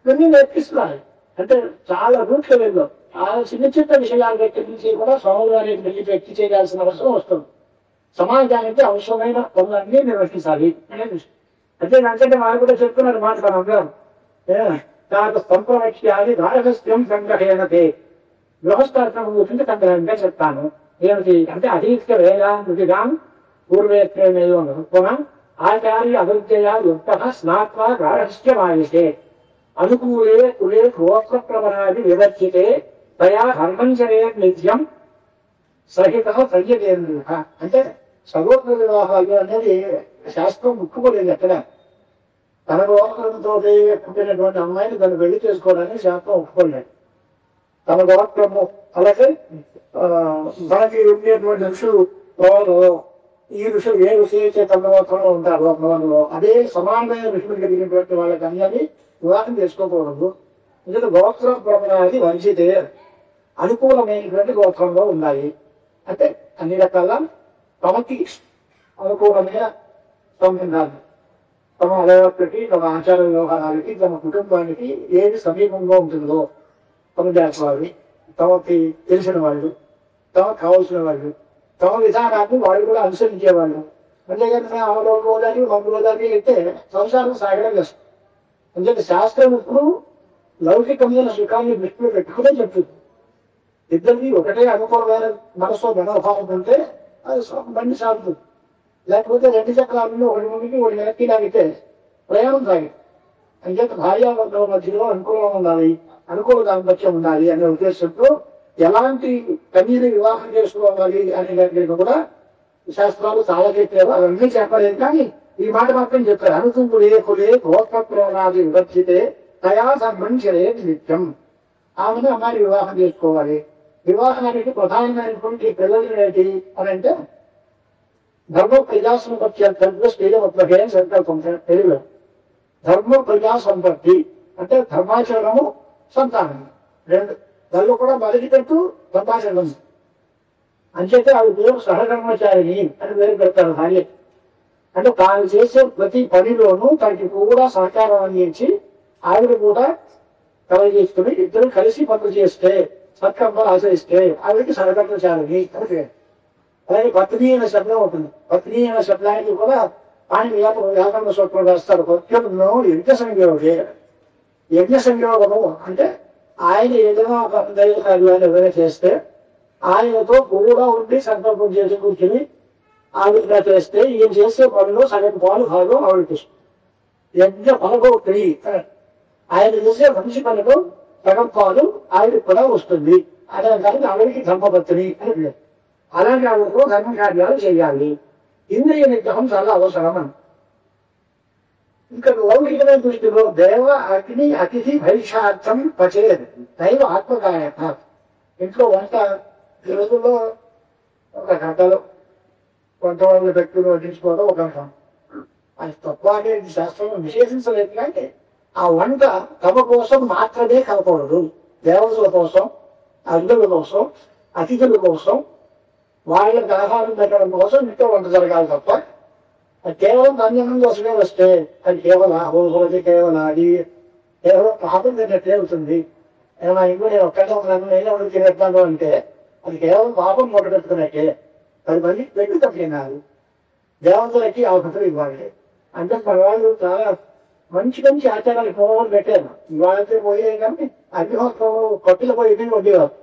ఇవన్నీ నేర్పిస్తున్నారు. అంటే చాలా రూట్లో వెళ్ళాం. చాలా చిన్న చిన్న విషయాలు వ్యక్తి నుంచి కూడా స్వామివారిని వ్యక్తి చేయాల్సిన అవసరం వస్తుంది. సమాజానికి అవసరమైన పనులన్నీ నిర్వహించాలి అనేది. అంటే అంతకంటే వాళ్ళు కూడా చెప్తున్నారు మాట మనం నాకు సంప్రవక్ష్యాన్ని గాఢస్యం సంగ్రహేణతే గృహస్థార్థం గురించి సంగ్రహంగా చెప్తాను. ఏమిటి అంటే అధీత్య వేదాంతిగా పూర్వేత్రేమేయో ఆచార్య అభివృద్ధ్యా యుక్త స్నాత్వా గాఢస్యమాయతే అనుకూలే కులే గోత్రప్రవరాది వివర్చితే తయా హర్మంజనే నిత్యం సహిత సంయమేంద్రియ. అంటే సగోత్ర వివాహాలు అనేది శాస్త్రం ముక్కుకోలేదు. ఎక్కడ తన గోత్రంతో పుట్టినటువంటి అమ్మాయిని తను పెళ్లి చేసుకోవడానికి శాస్త్రం ఒప్పుకోలేదు. తన గోత్రము అలాగే మనకి ఉండేటువంటి ఋషులు ఈ ఋషులు ఏ ఋషి అయితే తన గోత్రంలో ఉంటారు లోకంలో అదే సమానమైన ఋషులు కలిగినటువంటి వాళ్ళకి అందరినీ వివాహం చేసుకోకూడదు. ఎందుకంటే గోత్రం ప్రమణాది వంచితే అనుకూలమైనటువంటి గోత్రంలో ఉండాలి. అంటే అన్ని రకాల తమకి అనుకూలమైన సంబంధాలు, తమ అలవాట్లకి, తమ ఆచార వ్యవహారాలకి, తమ కుటుంబానికి ఏది సమీపంగా ఉంటుందో తమ జాతి వాళ్ళు, తమకి తెలిసిన వాళ్ళు, తమకు కావాల్సిన వాళ్ళు, తమ విధానాన్ని వాళ్ళు కూడా అనుసరించేవాళ్ళు. అంతేగాని అవలోకోదాన్ని మందులోదాన్ని అయితే సంసారం సాగడం కష్టం. ఎందుకంటే శాస్త్రం ఇప్పుడు లౌకికమైన సుఖాన్ని దృష్టిలో పెట్టుకునే చెప్తుంది. ఇద్దరిది ఒకటే అనుకూలమైన మనసు మనోభావం ఉంటే అది బండి సాగుతుంది. లేకపోతే రెండు చక్రాలను ఒకటి ముందుకి ఒకటి వెనక్కి లాగితే ప్రయాణం సాగి. అంచేత భార్యాభర్తల మధ్యలో అనుకూలంగా ఉండాలి, అనుకూల దాంపత్యం ఉండాలి అనే ఉద్దేశంతో ఎలాంటి కన్యని వివాహం చేసుకోవాలి అనే దాని కూడా శాస్త్రాలు చాలా చెప్పారు. అవన్నీ చెప్పలేదు కానీ ఈ మాట మాత్రం చెప్పారు. అనుకుంటులే కులే గోత్రప్రవరాది వివర్చితే తయా సంబంధించలే నిత్యం. ఆమెను అమ్మాయి వివాహం చేసుకోవాలి. వివాహానికి ప్రధానమైనటువంటి పిల్లలు ఏంటి అని అంటే ధర్మ ప్రజా సంపత్తి అంటే స్త్రీలే సంకల్పం తెలుగు. ధర్మ ప్రజా సంపత్తి అంటే ధర్మాచరణము, సంతానం రెండు దానిలో కూడా మొదటిపెట్టు ధర్మాచరణం. అంచేతే ఆవిడ పేరు సహధర్మచారిణి అని పేరు పెడతారు భార్య. అంటే తాను చేసే ప్రతి పనిలోనూ తనకి కూడా సహకారం అందించి ఆవిడ కూడా కలగజేసుకుని ఇద్దరు కలిసి పనులు చేస్తే, సత్కర్మలు ఆచరిస్తే ఆవిడకి సహధర్మచారిణి అని పేరు. అలాగే పత్ని అనే శబ్దం ఉంటుంది. పత్ని అనే శబ్దానికి కూడా ఆయన వ్యాకరణ సూత్రం రాస్తారు. కొత్త యజ్ఞ సంయోగే. యజ్ఞ సంయోగము అంటే ఆయన ఏదైనా దైవ కార్యాలు ఏదైనా చేస్తే ఆయనతో కూడా ఉండి సంకల్పం చేసి కూర్చుని ఆ విధంగా చేస్తే ఈయన చేసే పనులు సగం పాలు భాగం ఆవిడకి యజ్ఞ ఫలగోత్రి. ఆయన చేసే మనిషి పనులు సగం పాలు ఆవిడకి కూడా వస్తుంది. అదే కానీ ఆవిడకి ధర్మపత్ని అని లేదు. అలాగే ఆవిడకు ధర్మ కార్యాలు చేయాలి. ఇంద్రియ నిగ్రహం చాలా అవసరం. ఇంకా లౌకికమైన దృష్టిలో దేవ అగ్ని అతిథి భైషార్థం పచేది దైవ ఆత్మకాయత. ఇంట్లో వంట ఈ రోజుల్లో ఒక గంటలో కొంతమంది వ్యక్తులు వడ్డించుకోవడం ఒక గంట. అది తప్ప అనేది శాస్త్రం విశేషించలేదు. కానీ ఆ వంట తమ కోసం మాత్రమే కలపకూడదు. దేవతల కోసం, అగ్నుల కోసం, అతిథుల కోసం, వాళ్ళకి ఆహారం పెట్టడం కోసం ఇంట్లో వంట జరగాలి తప్ప అది కేవలం ధన్యం కోసమే వస్తే అది కేవలం కేవలం అది కేవలం పాపం తిన్నట్టే అవుతుంది. ఏమైనా ఇంట్లో నేను ఒక్కడే ఉన్నాను, నేనే వండి తినేస్తాను అంటే అది కేవలం పాపం మూట పెట్టుకున్నట్టే. 10 మంది పెట్టి తప్పినారు. దేవతలకి ఆహుతులు ఇవ్వాలి అంటే మన వాళ్ళు చాలా మంచి మంచి ఆచారాలు పోవాలి పెట్టారు. ఇవాళైతే పోయే కానీ అగ్నిహోత్రం కట్టెలు పోయి ఇవి వండేవారు.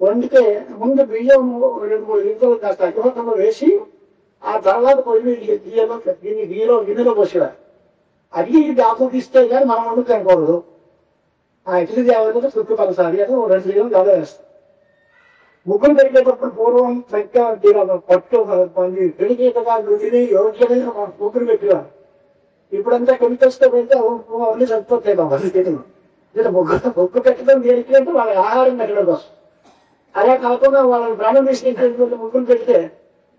వండితే ముందు బియ్యం 2-3 గింజలు కాస్త అగ్నిహోత్రంలో వేసి ఆ తర్వాత పొయ్యి గిన్నెలో పోసేవారు. అగ్ని ఆకుకిస్తే కానీ మనం వండుకోకూడదు. ఆ అగ్ని దేవతలు తృప్తిపరచాలి అని 2 గింజలు గల వేస్తాం. ముగ్గులు పెట్టేటప్పుడు పూర్వం చక్కగా పట్టు పెడిగీతగా రుచిని యోగ్యమైన ముగ్గులు పెట్టేవారు. ఇప్పుడంతా కెమికల్స్ తో పెడితే అన్ని చచ్చిపోతాయి బాబు. ముగ్గు పెట్టడం దేనికి అంటే వాళ్ళ ఆహారం పెట్టడం కోసం. అలా కాకుండా వాళ్ళని ప్రాణం తీసుకెళ్ళి ముగ్గులు పెడితే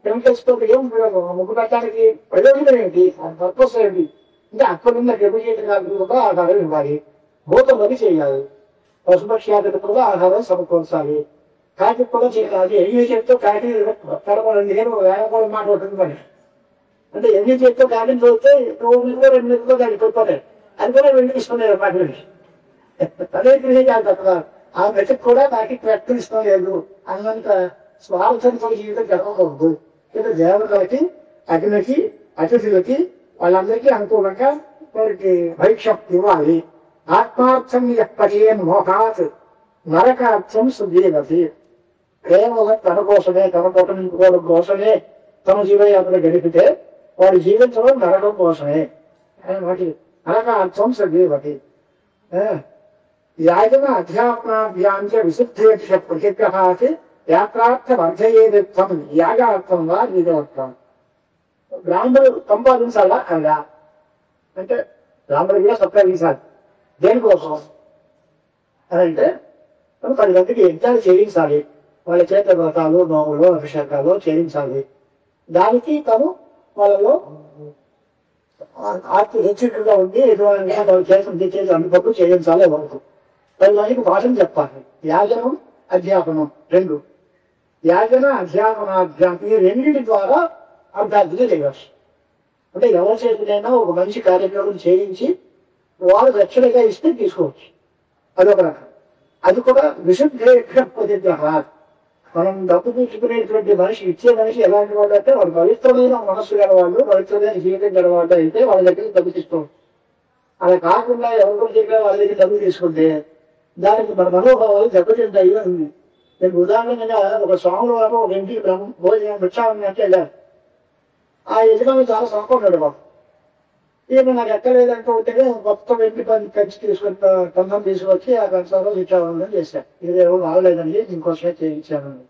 కెమికల్స్ తో ఏం ఉపయోగం? ముగ్గు పెట్టడానికి ప్రయోజనం ఏంటి? పర్పస్ ఏంటి అంటే అక్కడున్న కెమికల్ కూడా ఆహారం ఇవ్వాలి, భూతం పని చేయాలి, పశుపక్ష్యాదులకు కూడా ఆహారం సమకూర్చాలి, కాకి కూడా చేయాలి. ఎన్ని చేతితో కాకి కడపడండి నేను వేళకోవడం మాట ఉంటుంది మరి. అంటే ఎన్ని చేతితో కాకిని చూస్తే 2 2 దాన్ని కొట్టుకోతాయి. అది కూడా వెళ్ళి ఇష్టం మాట అదే చేయాలి తప్ప ఆ మెతుకు కూడా కాకి పెట్టడం ఇష్టం లేదు అన్నంత స్వార్థంతో జీవితం గడపకూడదు. ఇది దేవతలకి, అగ్నికి, అతిథులకి వాళ్ళందరికీ అనుకూలంగా వారికి భైక్షం ఇవ్వాలి. ఆత్మార్థం ఎప్పటికే మోహాత్ నరకార్థం సుదీరతి. కేవలం తన కోసమే, తన కుటుంబం కోసమే తమ జీవయాత్ర గడిపితే వాడు జీవించడం నరకం కోసమే. వాటి నరకార్థం సుదీరతి. యాజన అధ్యాత్మాభ్యాంచ విశుద్ధేక్ష ప్రతిగ్రహాత్ యాత్రార్థం అర్థయేదిత్వం యాగార్థం వా విధోత్వం. బ్రాహ్మణుడు సంపాదించాలా అలా అంటే బ్రాహ్మణుడు కూడా సంపాదించాలి. దేనికోసం అదంటే 10 మందికి యజ్ఞాలు చేయించాలి, వాళ్ళ చేత వ్రతాలు, నోములు, అభిషేకాలు చేయించాలి. దానికి తను వాళ్ళలో హెచ్చరికగా ఉండి ఎదురుగా వాళ్ళు చేసి అందుబాటు చేయించాలి. ఎవరికి 10 మందికి భాషను చెప్పాలి. యాజనం, అధ్యాపనం 2. యాజన అధ్యాపనాధ్యాపం ఈ రెండింటి ద్వారా అభ్యర్థులు చేయవచ్చు. అంటే ఎవరి చేతికైనా ఒక మంచి కార్యక్రమం చేయించి వారు రక్షణగా ఇస్తే తీసుకోవచ్చు. అదొక రకం. అది కూడా విశుద్ధ. మనం డబ్బు తీసుకునేటువంటి మనిషి, ఇచ్చే మనిషి ఎలాంటి వాళ్ళు అంటే వాళ్ళు పవిత్రమైన మనస్సు గలవాళ్ళు, పవిత్రమైన జీవితం గలవాళ్ళు అయితే వాళ్ళ దగ్గర డబ్బు తీసుకోవచ్చు. అలా కాకుండా ఎవరి దగ్గర వాళ్ళ దగ్గర డబ్బు తీసుకుంటే దానికి మన మనోభావాలు దెబ్బతింటాయి ఉంది. నేను ఉదాహరణగా ఒక స్వాముల వారు ఒక ఇంటికి భోజనం వచ్చామని అంటే వెళ్ళారు. ఆ యజమాని చాలా సంపన్నాడు బాబు. ఈయన నాకు ఎక్కలేదంటూ ఉంటే మొత్తం వెండి పని కంచి తీసుకొని కందం తీసుకొచ్చి ఆ కంచంలో ఇచ్చామని చేశాను. ఇదేమో బాగలేదండి, ఇంకోసమే చేయించానండి.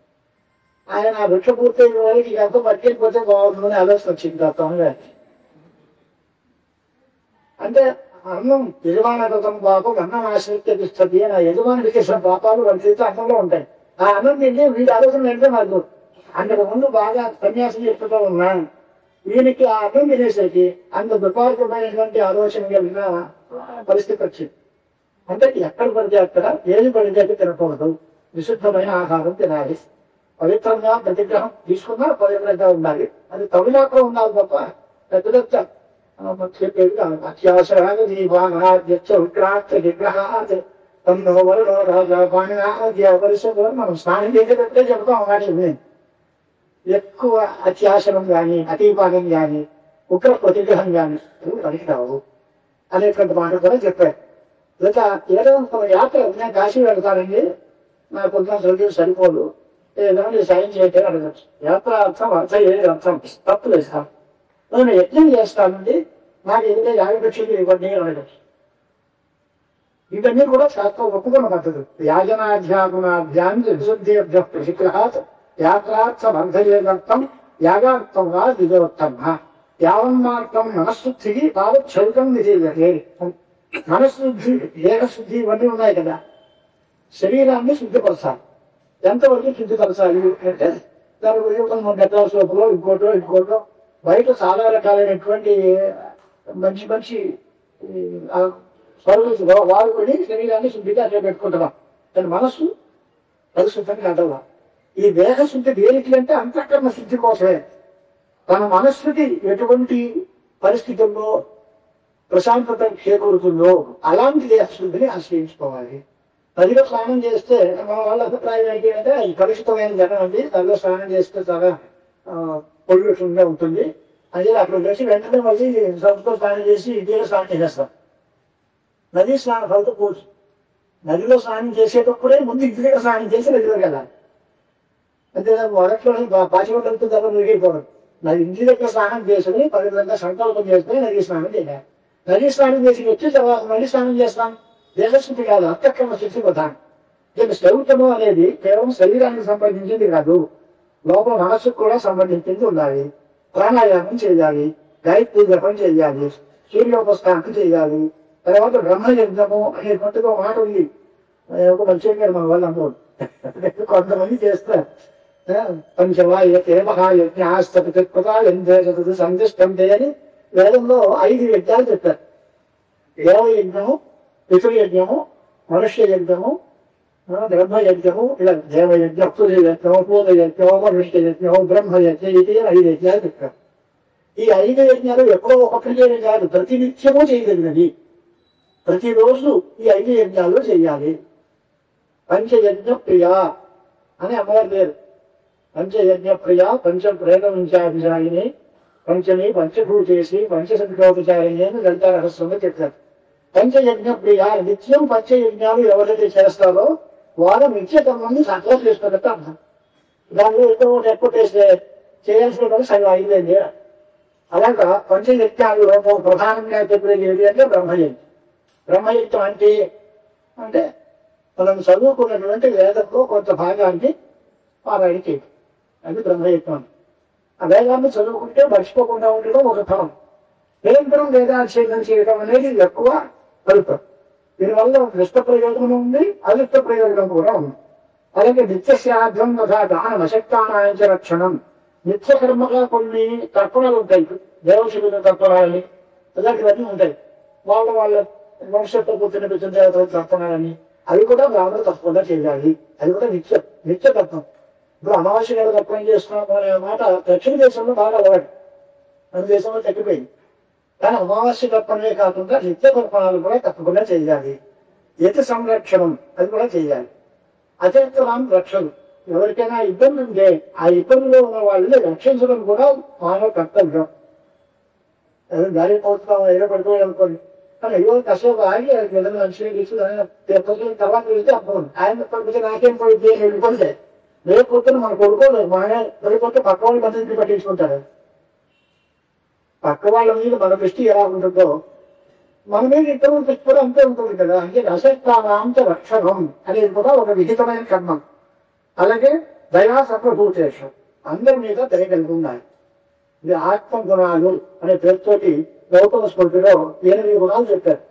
ఆయన ఆ భిక్ష పూర్తయిన వాళ్ళకి ఎంతో పట్టుకెళ్ళిపోతే బాగుంటుందని ఆలోచన వచ్చింది తప్పగా. అంటే అన్నం యజమానగతం పాపం అన్నం ఆశ్రయిస్తుంది అని ఆ యజమానుడికి చేసిన పాపాలు వాళ్ళ చేతి అన్నంలో ఉంటాయి. ఆ అన్నం తింటే వీడి ఆలోచన అంటే నాకు అంతకు ముందు బాగా సన్యాసం చెప్తూ ఉన్నాను. వీనికి ఆ అన్నం తినేసరికి అంత దుర్మార్గమైనటువంటి ఆలోచన కలిగిన పరిస్థితి వచ్చింది. అంటే ఎక్కడ పడితే అక్కడ, ఏది పడితే అది తినకూడదు, విశుద్ధమైన ఆహారం తినాలి, పవిత్రంగా ప్రతిగ్రహం తీసుకున్నా పవిత్రంగా ఉండాలి. అది తమిళనాట్లో ఉండాలి తప్ప పెద్ద పెద్ద చెప్పేది కాదు. అత్యావసరాలు మనం స్నానం చేసేటప్పుడే చెప్తాం వాటిని. ఎక్కువ అత్యాసనం కానీ, అతిపానం కానీ, ఉగ్ర ప్రతిగ్రహం కానీ పనికిరావు అనేటువంటి మాట కూడా చెప్పారు. ఇక ఏదో యాత్ర నేను కాశీ వెళ్తానండి, నాకు కొంచెం చదువు సరిపోదు, ఏదైనా సాయం చేయటం అడగచ్చు. యాత్ర అర్థం అర్థం తప్పులేదు సార్, నేను యజ్ఞం చేస్తానండి, నాకు ఏదైతే 50 లక్షలు ఇవ్వండి అడగచ్చు. ఇవన్నీ కూడా శాస్త్రం ఒప్పుకున్న పద్ధతులు. యాజనాధ్యాపనాధ్యాన్ని విశుద్ధేభ్య ప్రతిగ్రహాత్ యాత్రార్థం అర్థయేదర్థం యాగార్థం వా విధోత్తమ. యావన్మార్థం మనశుద్ధికి తావచ్చౌకం విధేయతే. మనశుద్ధి, దేహశుద్ధి ఇవన్నీ ఉన్నాయి కదా. శరీరాన్ని శుద్ధిపరచాలి. ఎంతవరకు శుద్ధిపరచాలి అంటే దాని గురించి గడ్డ సోపులో ఇంకోటో బయట చాలా రకాలైనటువంటి మంచి మంచి స్వరూపు వాడుకొని శరీరాన్ని శుద్ధిగా పెట్టుకుంటున్నాం. దాని మనస్సు పరిశుద్ధంగా అంటాం. ఈ దేహశుద్ధి దేనికి అంటే అంతఃకరణ శుద్ధి కోసమే. తన మనస్సుకి ఎటువంటి పరిస్థితుల్లో ప్రశాంతత చేకూరుతుందో అలాంటి దేహశుద్ధిని ఆశ్రయించుకోవాలి. నదిలో స్నానం చేస్తే మన వాళ్ళ అభిప్రాయం ఏంటి అంటే ఈ కలుషితమైన జనం అండి, నదిలో స్నానం చేస్తే చాలా పొల్యూషన్ గా ఉంటుంది. అదే అక్కడ వచ్చి వెంటనే మళ్ళీ సబ్బుతో స్నానం చేసి ఇంటిలో స్నానం చేసేస్తాం. నదీ స్నానం ఫలితం పోదు. నదిలో స్నానం చేసేటప్పుడే ముందు ఇంటిలో స్నానం చేసి నదిలోకి వెళ్ళాలి. అంతేగా మొదట్లో పాచిపడ్డంతో దగ్గర మురిగిపోవడం. నది ఇంటి దగ్గర స్నానం చేసుకుని పవిత్రంగా సంకల్పం చేసుకుని నది స్నానం చేయాలి. నది స్నానం చేసి వచ్చి తర్వాత మళ్ళీ స్నానం చేస్తాం. దేశశుద్ధి కాదు, అంతఃకరణ శుద్ధి ప్రధానం. దీని శౌచము అనేది కేవలం శరీరానికి సంబంధించింది కాదు, లోపల మనస్సుకు కూడా సంబంధించింది ఉండాలి. ప్రాణాయామం చేయాలి, గాయత్రి జపం చేయాలి, సూర్యోపస్థానం చేయాలి. తర్వాత బ్రహ్మయజ్ఞము అనేటువంటిది ఒక మాట ఉంది. ఒక మంచిగా మన వాళ్ళు అమ్మోడు కొంతమంది చేస్తారు. పంచవాయతే మహాయజ్ఞాస్తృత సంధిష్టంతే అని వేదంలో 5 యజ్ఞాలు చెప్పారు. దేవయజ్ఞము, పితృయజ్ఞము, మనుష్య యజ్ఞము, బ్రహ్మయజ్ఞము, ఇలా దేవయజ్ఞం, సూర్యయజ్ఞము, పూర్వయజ్ఞము, మనుష్య యజ్ఞము, బ్రహ్మయజ్ఞం, ఇది 5 యజ్ఞాలు చెప్పారు. ఈ 5 యజ్ఞాలు ఎప్పుడో ఒకటి చేయడం కాదు, ప్రతినిత్యము చేయగలిగినది. ప్రతిరోజు ఈ 5 యజ్ఞాలు చేయాలి. పంచయజ్ఞ ప్రియ అని అమ్మవారి పేరు. పంచయజ్ఞ ప్రియ, పంచప్రేతవించాభిషాయిని, పంచమి పంచభూచేసి, పంచసంకోపచారిణి అని లలితా రహస్యంగా చెప్తారు. పంచయజ్ఞ ప్రియ, నిత్యం పంచయజ్ఞాలు ఎవరైతే చేస్తారో వారు నిత్యకర్మాన్ని సాక్షాత్ చేస్తున్నట్టు అర్థం. దానిలో ఎక్కువ చేయాల్సిన పని సగం అయిందండి. అలాగా పంచయజ్ఞాలు ప్రధానంగా చెప్పేది ఏది అంటే బ్రహ్మయజ్ఞం. బ్రహ్మయజ్ఞం అంటే మనం చదువుకున్నటువంటి వేదంలో కొంత భాగాన్ని పారాయణ చేయడం, అది బ్రహ్మయజ్ఞం. ఆ వేదాన్ని చదువుకుంటే మర్చిపోకుండా ఉండడం ఒక ఫలం. నిరంతరం వేదాధ్యయనం చేయడం అనేది ఎక్కువ ఫలితం. దీనివల్ల నిష్ట ప్రయోజనం ఉంది, అనిష్ట ప్రయోజనం కూడా ఉంది. అలాగే నిత్యశార్థం తథా దానమశక్తానాయంచ రక్షణం. నిత్య కర్మగా కొన్ని తర్పణలు ఉంటాయి, దేవశివుల తర్పణాలని, అలాంటివన్నీ ఉంటాయి. వాళ్ళ భవిష్యత్తు పుట్టిన దేవతల తర్పణాలని, అవి కూడా బ్రాహ్మణులు తప్పకుండా చేయాలి. అది కూడా నిత్య తత్వం. ఇప్పుడు అమావాస్య గారు తర్పణం చేస్తున్నాము అనే మాట దక్షిణ దేశంలో బాగా అలవాటు, మన దేశంలో తగ్గిపోయింది. కానీ అమావాస్య తర్పణమే కాకుండా నిత్య తర్పణాలు కూడా తప్పకుండా చేయాలి. యతి సంరక్షణం అది కూడా చేయాలి. అచేతనం రక్షలు, ఎవరికైనా ఇబ్బంది ఉంటే ఆ ఇబ్బందిలో ఉన్న వాళ్ళని రక్షించడం కూడా మానవ కర్తవ్యం. దారి పోతున్నాం, ఏదో పడిపోయి అనుకోండి, కానీ అయ్యో కష్టం ఆగి ఏదైనా మంచిగా తీసుకుని తర్వాత వెళ్తే అప్పుడు ఆయన పడిపోతే నాకేం పోయింది అని వెళ్ళిపోతే రేపు పొద్దున మన కొడుకోలేదు, మన వెళ్ళిపోతే పక్క వాళ్ళు మద్దతు పట్టించుకుంటారు. పక్క వాళ్ళ మీద మన దృష్టి ఎలా ఉంటుందో మన మీద ఇతరుల దృష్టి కూడా అంతే ఉంటుంది కదా. అంటే అశక్తానాంచ రక్షణం అనేది కూడా ఒక విహితమైన కర్మం. అలాగే దయా సర్వభూతేషం, అందరి మీద దయ కలిగి ఉన్నాయి. ఇది ఆత్మ గుణాలు అనే పేరుతోటి గౌతమ స్మృతిలో 8 గుణాలు చెప్పారు.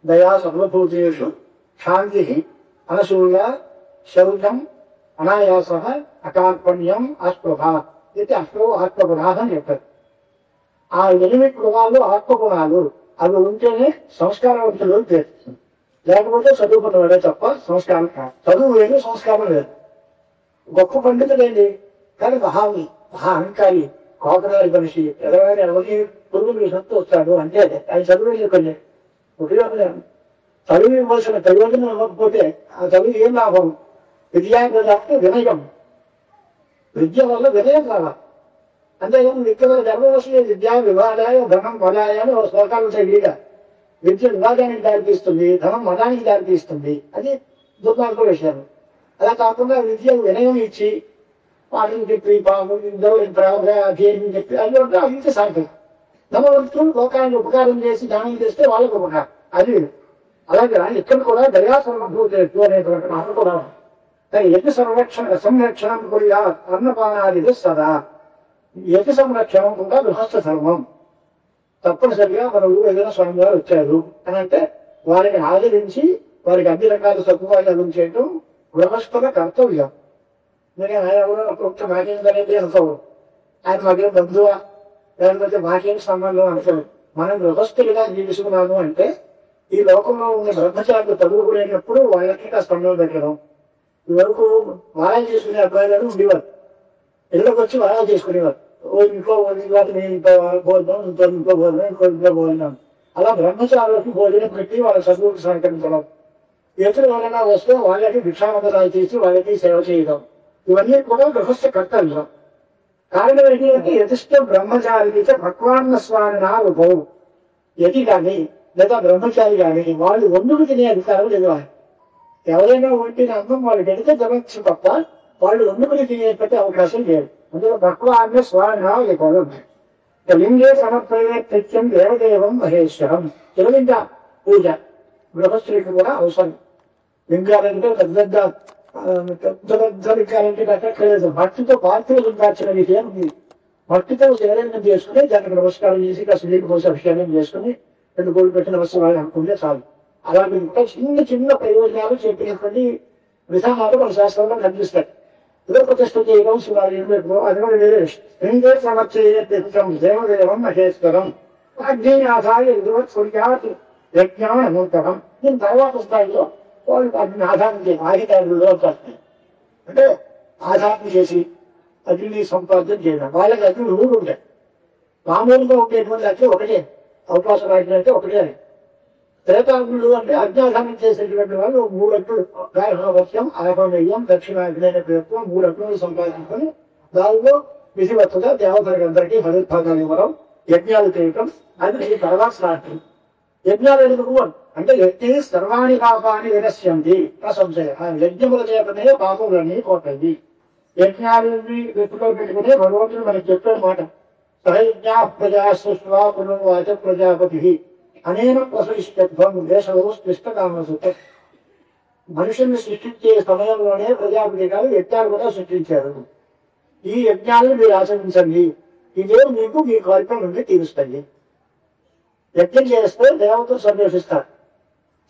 దయా సర్వభూతేషు, శాంతి, అనసూయ, శౌచం, అనాయాస, అకార్పణ్యం, అస్పృహ, ఇది అష్టో ఆత్మగుణా అని చెప్పారు. ఆ 8 గుణాలు ఆత్మగుణాలు అవి ఉంటేనే సంస్కారవంతులు పేరు. లేకపోతే చదువుకున్నవాడే తప్ప సంస్కారం కాదు. చదువు లేదు, సంస్కారం లేదు. గొప్ప పండితుడేంటి కానీ మహా అహంకారి, కోపనారి మనిషి, ఎవరైనా ఎవరికి పురుగులు సత్తు వస్తాడు అంటే ఆయన చదువు కొన్ని ఉపయోగం. చదువు ఇవ్వాల్సిన ప్రయోజనం ఇవ్వకపోతే ఆ చదువు ఏం లాభం? విద్యార్థి వినయం, విద్య వల్ల వినయం కావాలి. అంతేకాదు విద్యలో గర్భవశే విద్యా వివాదాయ ధనం మదాయ అని ఒక శ్లోకాలు ఉంటాయి. విద్య వివాదానికి దారితీస్తుంది, ధనం మదానికి దారితీస్తుంది. అది దుర్మార్గ విషయాలు. అలా కాకుండా విద్య వినయం ఇచ్చి వాళ్ళని చెప్పి అధ్యయనం చెప్పి అది అవిద్య సాధ్యం. ధనవంతులు లోకానికి ఉపకారం చేసి దానం చేస్తే వాళ్ళకు ఉపకారం, అది. అలాగే ఇక్కడ కూడా దయాసర్వభూత అనేటువంటి మాట కూడా యతి సంరక్షణం కూడా అన్నపానాది సదా. యతి సంరక్షణం కూడా గృహస్థ ధర్మం. తప్పనిసరిగా మన ఊరు ఏదైనా స్వామివారు వచ్చారు అని అంటే వారిని ఆదరించి వారికి అన్ని రకాల సదుపాయాలు చేయడం గృహస్థుల కర్తవ్యం. నేను ఆయన కూడా మాకేందనేది అనుకోవు, ఆయన మాకేం బంధువా లేకపోతే మాకేం సంబంధం అనుకోవు. మనం గృహస్థులుగా జీవిస్తున్నాము అంటే ఈ లోకంలో ఉన్న బ్రహ్మచారులు చదువుకునేటప్పుడు వాళ్ళకి స్పందన పెట్టడం. ఈ వరకు వారాలు చేసుకునే అబ్బాయిలను ఉండేవారు, ఇళ్ళకి వచ్చి వారాలు చేసుకునేవారు. ఇంట్లో వాటిని భోజనం, ఇంట్లో భోజనం, ఇంట్లో భోజనం. అలా బ్రహ్మచారులకు భోజనం పెట్టి వాళ్ళ చదువుకు సహకరించడం. ఇతరులు ఎవరైనా వస్తే వాళ్ళకి భిక్షామందరాలు తీసి వాళ్ళకి సేవ చేయడం, ఇవన్నీ కూడా గృహస్థ కర్తవ్యం. కారణం ఏంటంటే యతిష్ట బ్రహ్మచారి భగవాన్న స్వామి ఉభవు. యతి కానీ లేదా బ్రహ్మచారి కానీ వాళ్ళు వండుకు తినే అధికారం లేదు. ఎవరైనా వండిన అన్నం వాళ్ళు పెడితే జరగచ్చు తప్ప వాళ్ళు వండుకుని తినేటువంటి అవకాశం లేదు. అందులో భగవాన్న స్వామి ఉభవం. లింగే సమర్పయం దేవదేవం మహేశ్వరం. తిరులింగ పూజ గృహస్థులకు కూడా అవసరం. లింగాలంటే పెద్ద పెద్ద పెద్ద పెద్ద లింగాలంటే కట్టలేదు. మట్టితో పార్టీలు లింగార్చన ఇది ఏముంది? మట్టితో శరీరం చేసుకుని దానికి నమస్కారం చేసి కాస్త నీళ్ళు పోసి అభిషేకం చేసుకుని 2 గోళ్ళు పెట్టి నమస్కారాలు అనుకుంటే చాలు. అలాగే ఇంకా చిన్న చిన్న ప్రయోజనాలు చెప్పినటువంటి విధానాలు మన శాస్త్రంలో కనిపిస్తాయి. ఇదో ప్రతిష్ట చేయడం శివాలయంలో అది కూడా వేరే ఇంకే సమర్చయం దేవదేవం మహేశ్వరం అగ్నినాథాయ విధువత్సూర్యాతి యజ్ఞానమూర్తరం. దీని తర్వాత స్థాయిలో వాళ్ళు అగ్ని ఆధారం చేసి ఆధికారులు అంటే ఆధారం చేసి అగ్ని సంపాదన చేయడం. వాళ్ళకి అగ్ని 3 ఉంటాయి. మామూలుగా ఉండేటువంటి అగ్ని ఒకటే, అవకాశం అంటే ఒకటే. త్రేతాగ్నులు అంటే అజ్ఞాధానం చేసేటువంటి వాళ్ళు 3 అగ్నులు గాయహోవర్షం ఆహోమేయం దక్షిణాగ్ని పేరుతో 3 అగ్నులు సంపాదించుకొని దానిలో విధివత్తుగా దేవతలకి అందరికీ హరిద్భాగాలు ఇవ్వడం, యజ్ఞాలు చేయటం. అది తర్వాత స్టార్ట్. యజ్ఞాలు ఎందుకు అంటే యజ్ఞ సర్వాణి పాపాన్ని వినశ్యంతి ప్రశంసయ. యజ్ఞముల చేతనే పాపములన్నీ పోతాయి. యజ్ఞాలని దృష్టిలో పెట్టుకునే భగవంతుడు మనకి చెప్పాడు మాట. సహయజ్ఞా ప్రజా సృష్వా పునర్వాచ ప్రజాపతి అనేన ప్రసవిష్టత్వం దేశంలో స్పష్టకామసుత. మనుషుల్ని సృష్టించే సమయంలోనే ప్రజాపతి గారు యజ్ఞాలు కూడా సృష్టించారు. ఈ యజ్ఞాలను మీరు ఆచరించండి, ఇదే మీకు మీ కోరిక నుండి తీరుస్తాయి. యజ్ఞం చేస్తే దేవతలు సంతోషిస్తారు.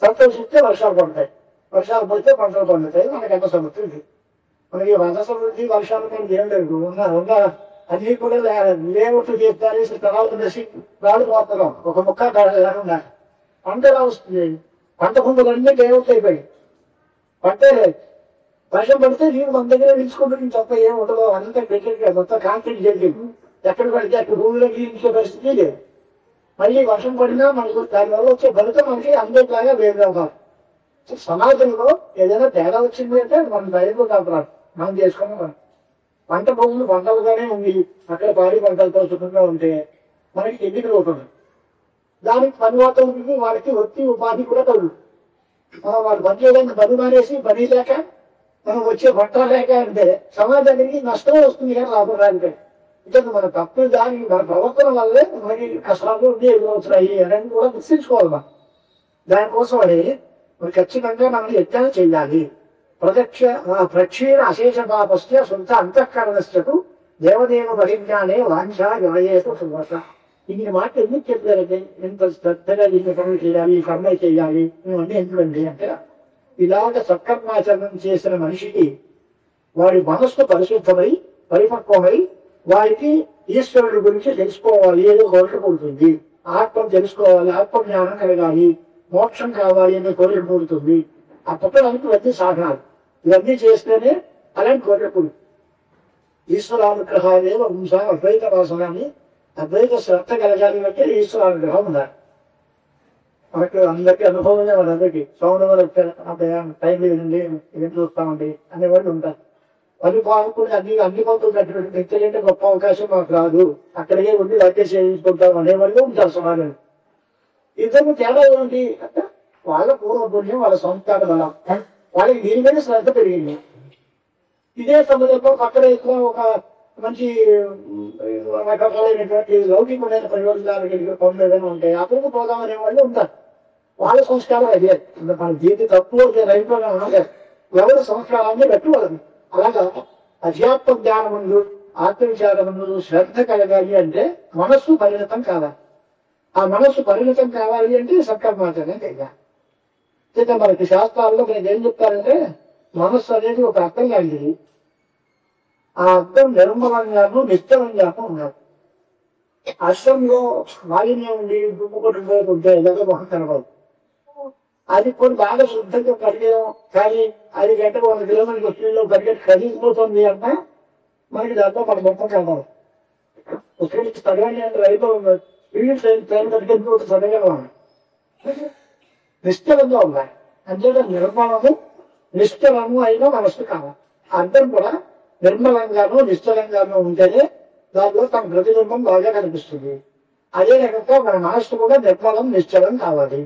సంతోషిస్తే వర్షాలు పడతాయి. వర్షాలు పడితే పంటలు పండుతాయి. మనకి ఎంత సమృద్ధి. మనకి వంద సమృద్ధి వర్షాలు మనకి ఏం లేదు. ఉన్న అన్ని కూడా లేవట్లు చేస్తారు. తర్వాత దశి రాళ్ళు పోతున్నాం ఒక ముక్క లేకుండా పంట ఎలా వస్తుంది? పంట భూములన్నీ దేవతలు అయిపోయి పంటే లేదు. వర్షం పడితే నీరు మన దగ్గర నిలుచుకుంటుంది తప్ప ఏం ఉండదు. అంతా పెట్టేది మొత్తం కాంక్రీట్ జరిగింది. ఎక్కడ పడితే అక్కడ భూమిలో నిలిచే పరిస్థితి లేదు. మళ్ళీ వర్షం పడినా మనకు దానివల్ల వచ్చే ఫలితం మనకి అందరిలాగా వేరుగా కాదు. సమాజంలో ఏదైనా తేడా వచ్చింది అంటే మనం ధైర్యంగా కాదు మనం చేసుకున్నాం. పంట భూములు పంటలుగానే ఉంది. అక్కడ పాడి పంటలతో సుఖంగా ఉంటే మనకి ఎన్నికలు అవుతుంది. దానికి పనివాతం వాళ్ళకి వృత్తి ఉపాధి కూడా కలుగు. వాళ్ళు పని చేయడానికి పని మానేసి పని లేక మనం వచ్చే పంట లేక అంటే సమాజానికి నష్టం వస్తుంది కానీ లాభం రానికే. అంటే మన తప్పు దానికి మన ప్రవర్తన వల్లే మనకి కష్టాలు ఎదురవుతున్నాయి అనేది కూడా గుర్తించుకోవాలి మనం. దానికోసం అని మరి ఖచ్చితంగా మనం యజ్ఞం చేయాలి. ప్రక్షీణ అశేష పాపస్య సొంత అంతఃకరణకు దేవదేవ పరిజ్ఞానే వాంఛా జనయేతు సువర్ణ. ఇన్ని మాట ఎందుకు చెప్పారంటే ఎంత శ్రద్ధగా దీన్ని పనులు చేయాలి, ఈ కర్మ చేయాలి ఇవన్నీ ఎందుకండి అంటే ఇలాగ సత్కర్మాచరణం చేసిన మనిషికి వాడి మనస్సు పరిశుద్ధమై పరిపక్వమై వారికి ఈశ్వరుడి గురించి తెలుసుకోవాలి ఏదో కోరిక పుడుతుంది. ఆత్మ తెలుసుకోవాలి, ఆత్మజ్ఞానం కలగాలి, మోక్షం కావాలి అనే కోరిక పుడుతుంది. ఆ పుట్టడానికి ఇవన్నీ సాధనాలు. ఇవన్నీ చేస్తేనే అలాంటి కోరిక పుడుతుంది. ఈశ్వరానుగ్రహాలే వంశా అద్వైత వాసనాన్ని అద్వైత శ్రద్ధ కలగాలి అంటే ఈశ్వరానుగ్రహం ఉండాలి. మనకు అందరికీ అనుభవమే వాళ్ళందరికీ సౌందర్యం టైం లేదండి ఏం చూస్తామండి అనేవాళ్ళు ఉంటారు. పని బాగుంటుంది అన్ని పంతులు కట్టినట్టు వ్యక్తులంటే గొప్ప అవకాశం మాకు రాదు, అక్కడికే ఉండి లక్ష్య చేయించుకుంటాం అనేవాళ్ళు ఉంటారు సమాజంలో. ఇద్దరు తేడా ఏంటి అంటే వాళ్ళ పూర్వపుణ్యం, వాళ్ళ సంస్కార బలం, వాళ్ళకి దీని మీద శ్రద్ధ పెరిగింది. ఇదే సమయంలో పక్కన ఎక్కువ ఒక మంచి రకరకాలైనటువంటి లౌకికమైన ప్రయోజనాలు పనులు ఏదైనా ఉంటాయి అక్కడికి పోదాం అనే వాళ్ళు ఉంటారు. వాళ్ళ సంస్కారం అదే. మన దీన్ని తక్కువ రైతుగా ఉండదు. ఎవరి సంస్కారాన్ని పెట్టుకోవాలి. అలాగా అధ్యాత్మ జ్ఞానం ముందు ఆత్మవిచారం ముందు శ్రద్ధ కలగాలి అంటే మనస్సు పరిణతం కావాలి. ఆ మనస్సు పరిణతం కావాలి అంటే సత్కర్మాచరణ చేయాలి. మనకి శాస్త్రాల్లో మనకి ఏం చెప్తారంటే మనస్సు అనేది ఒక అర్థం లాంటిది. ఆ అర్థం నిర్మలంగాను నిశ్చలంగాను ఉన్నారు. అర్థంలో మాలిన్యం ఉండి దుమ్ము కొట్టుకుంటే ఎలాగో మొహం కనబడదు. అది కొన్ని బాగా శుద్ధంగా పరిగెం కానీ 5 గంటలు 100 కిలోమీటర్ల స్పీడ్లో పరిగెత్తి కరిగిపోతుంది అంటే మనకి దాంట్లో మన మొత్తం కనబడదు. ఉత్పత్తి తగ్గని అంటే రైతు స్పీడ్ ట్రైన్ పరిగెత్తిపోతే చదవగా నిశ్చలంగా ఉన్నాయి. అంటే నిర్మలము నిశ్చలము అయినా మనస్సు కావాలి. అర్థం కూడా నిర్మలంగానూ నిశ్చలంగానూ ఉంటేనే దాంట్లో తన ప్రతిబింబం బాగా కనిపిస్తుంది. అదే రకంగా మన మనస్సు కూడా నిర్మలం నిశ్చలం కావాలి.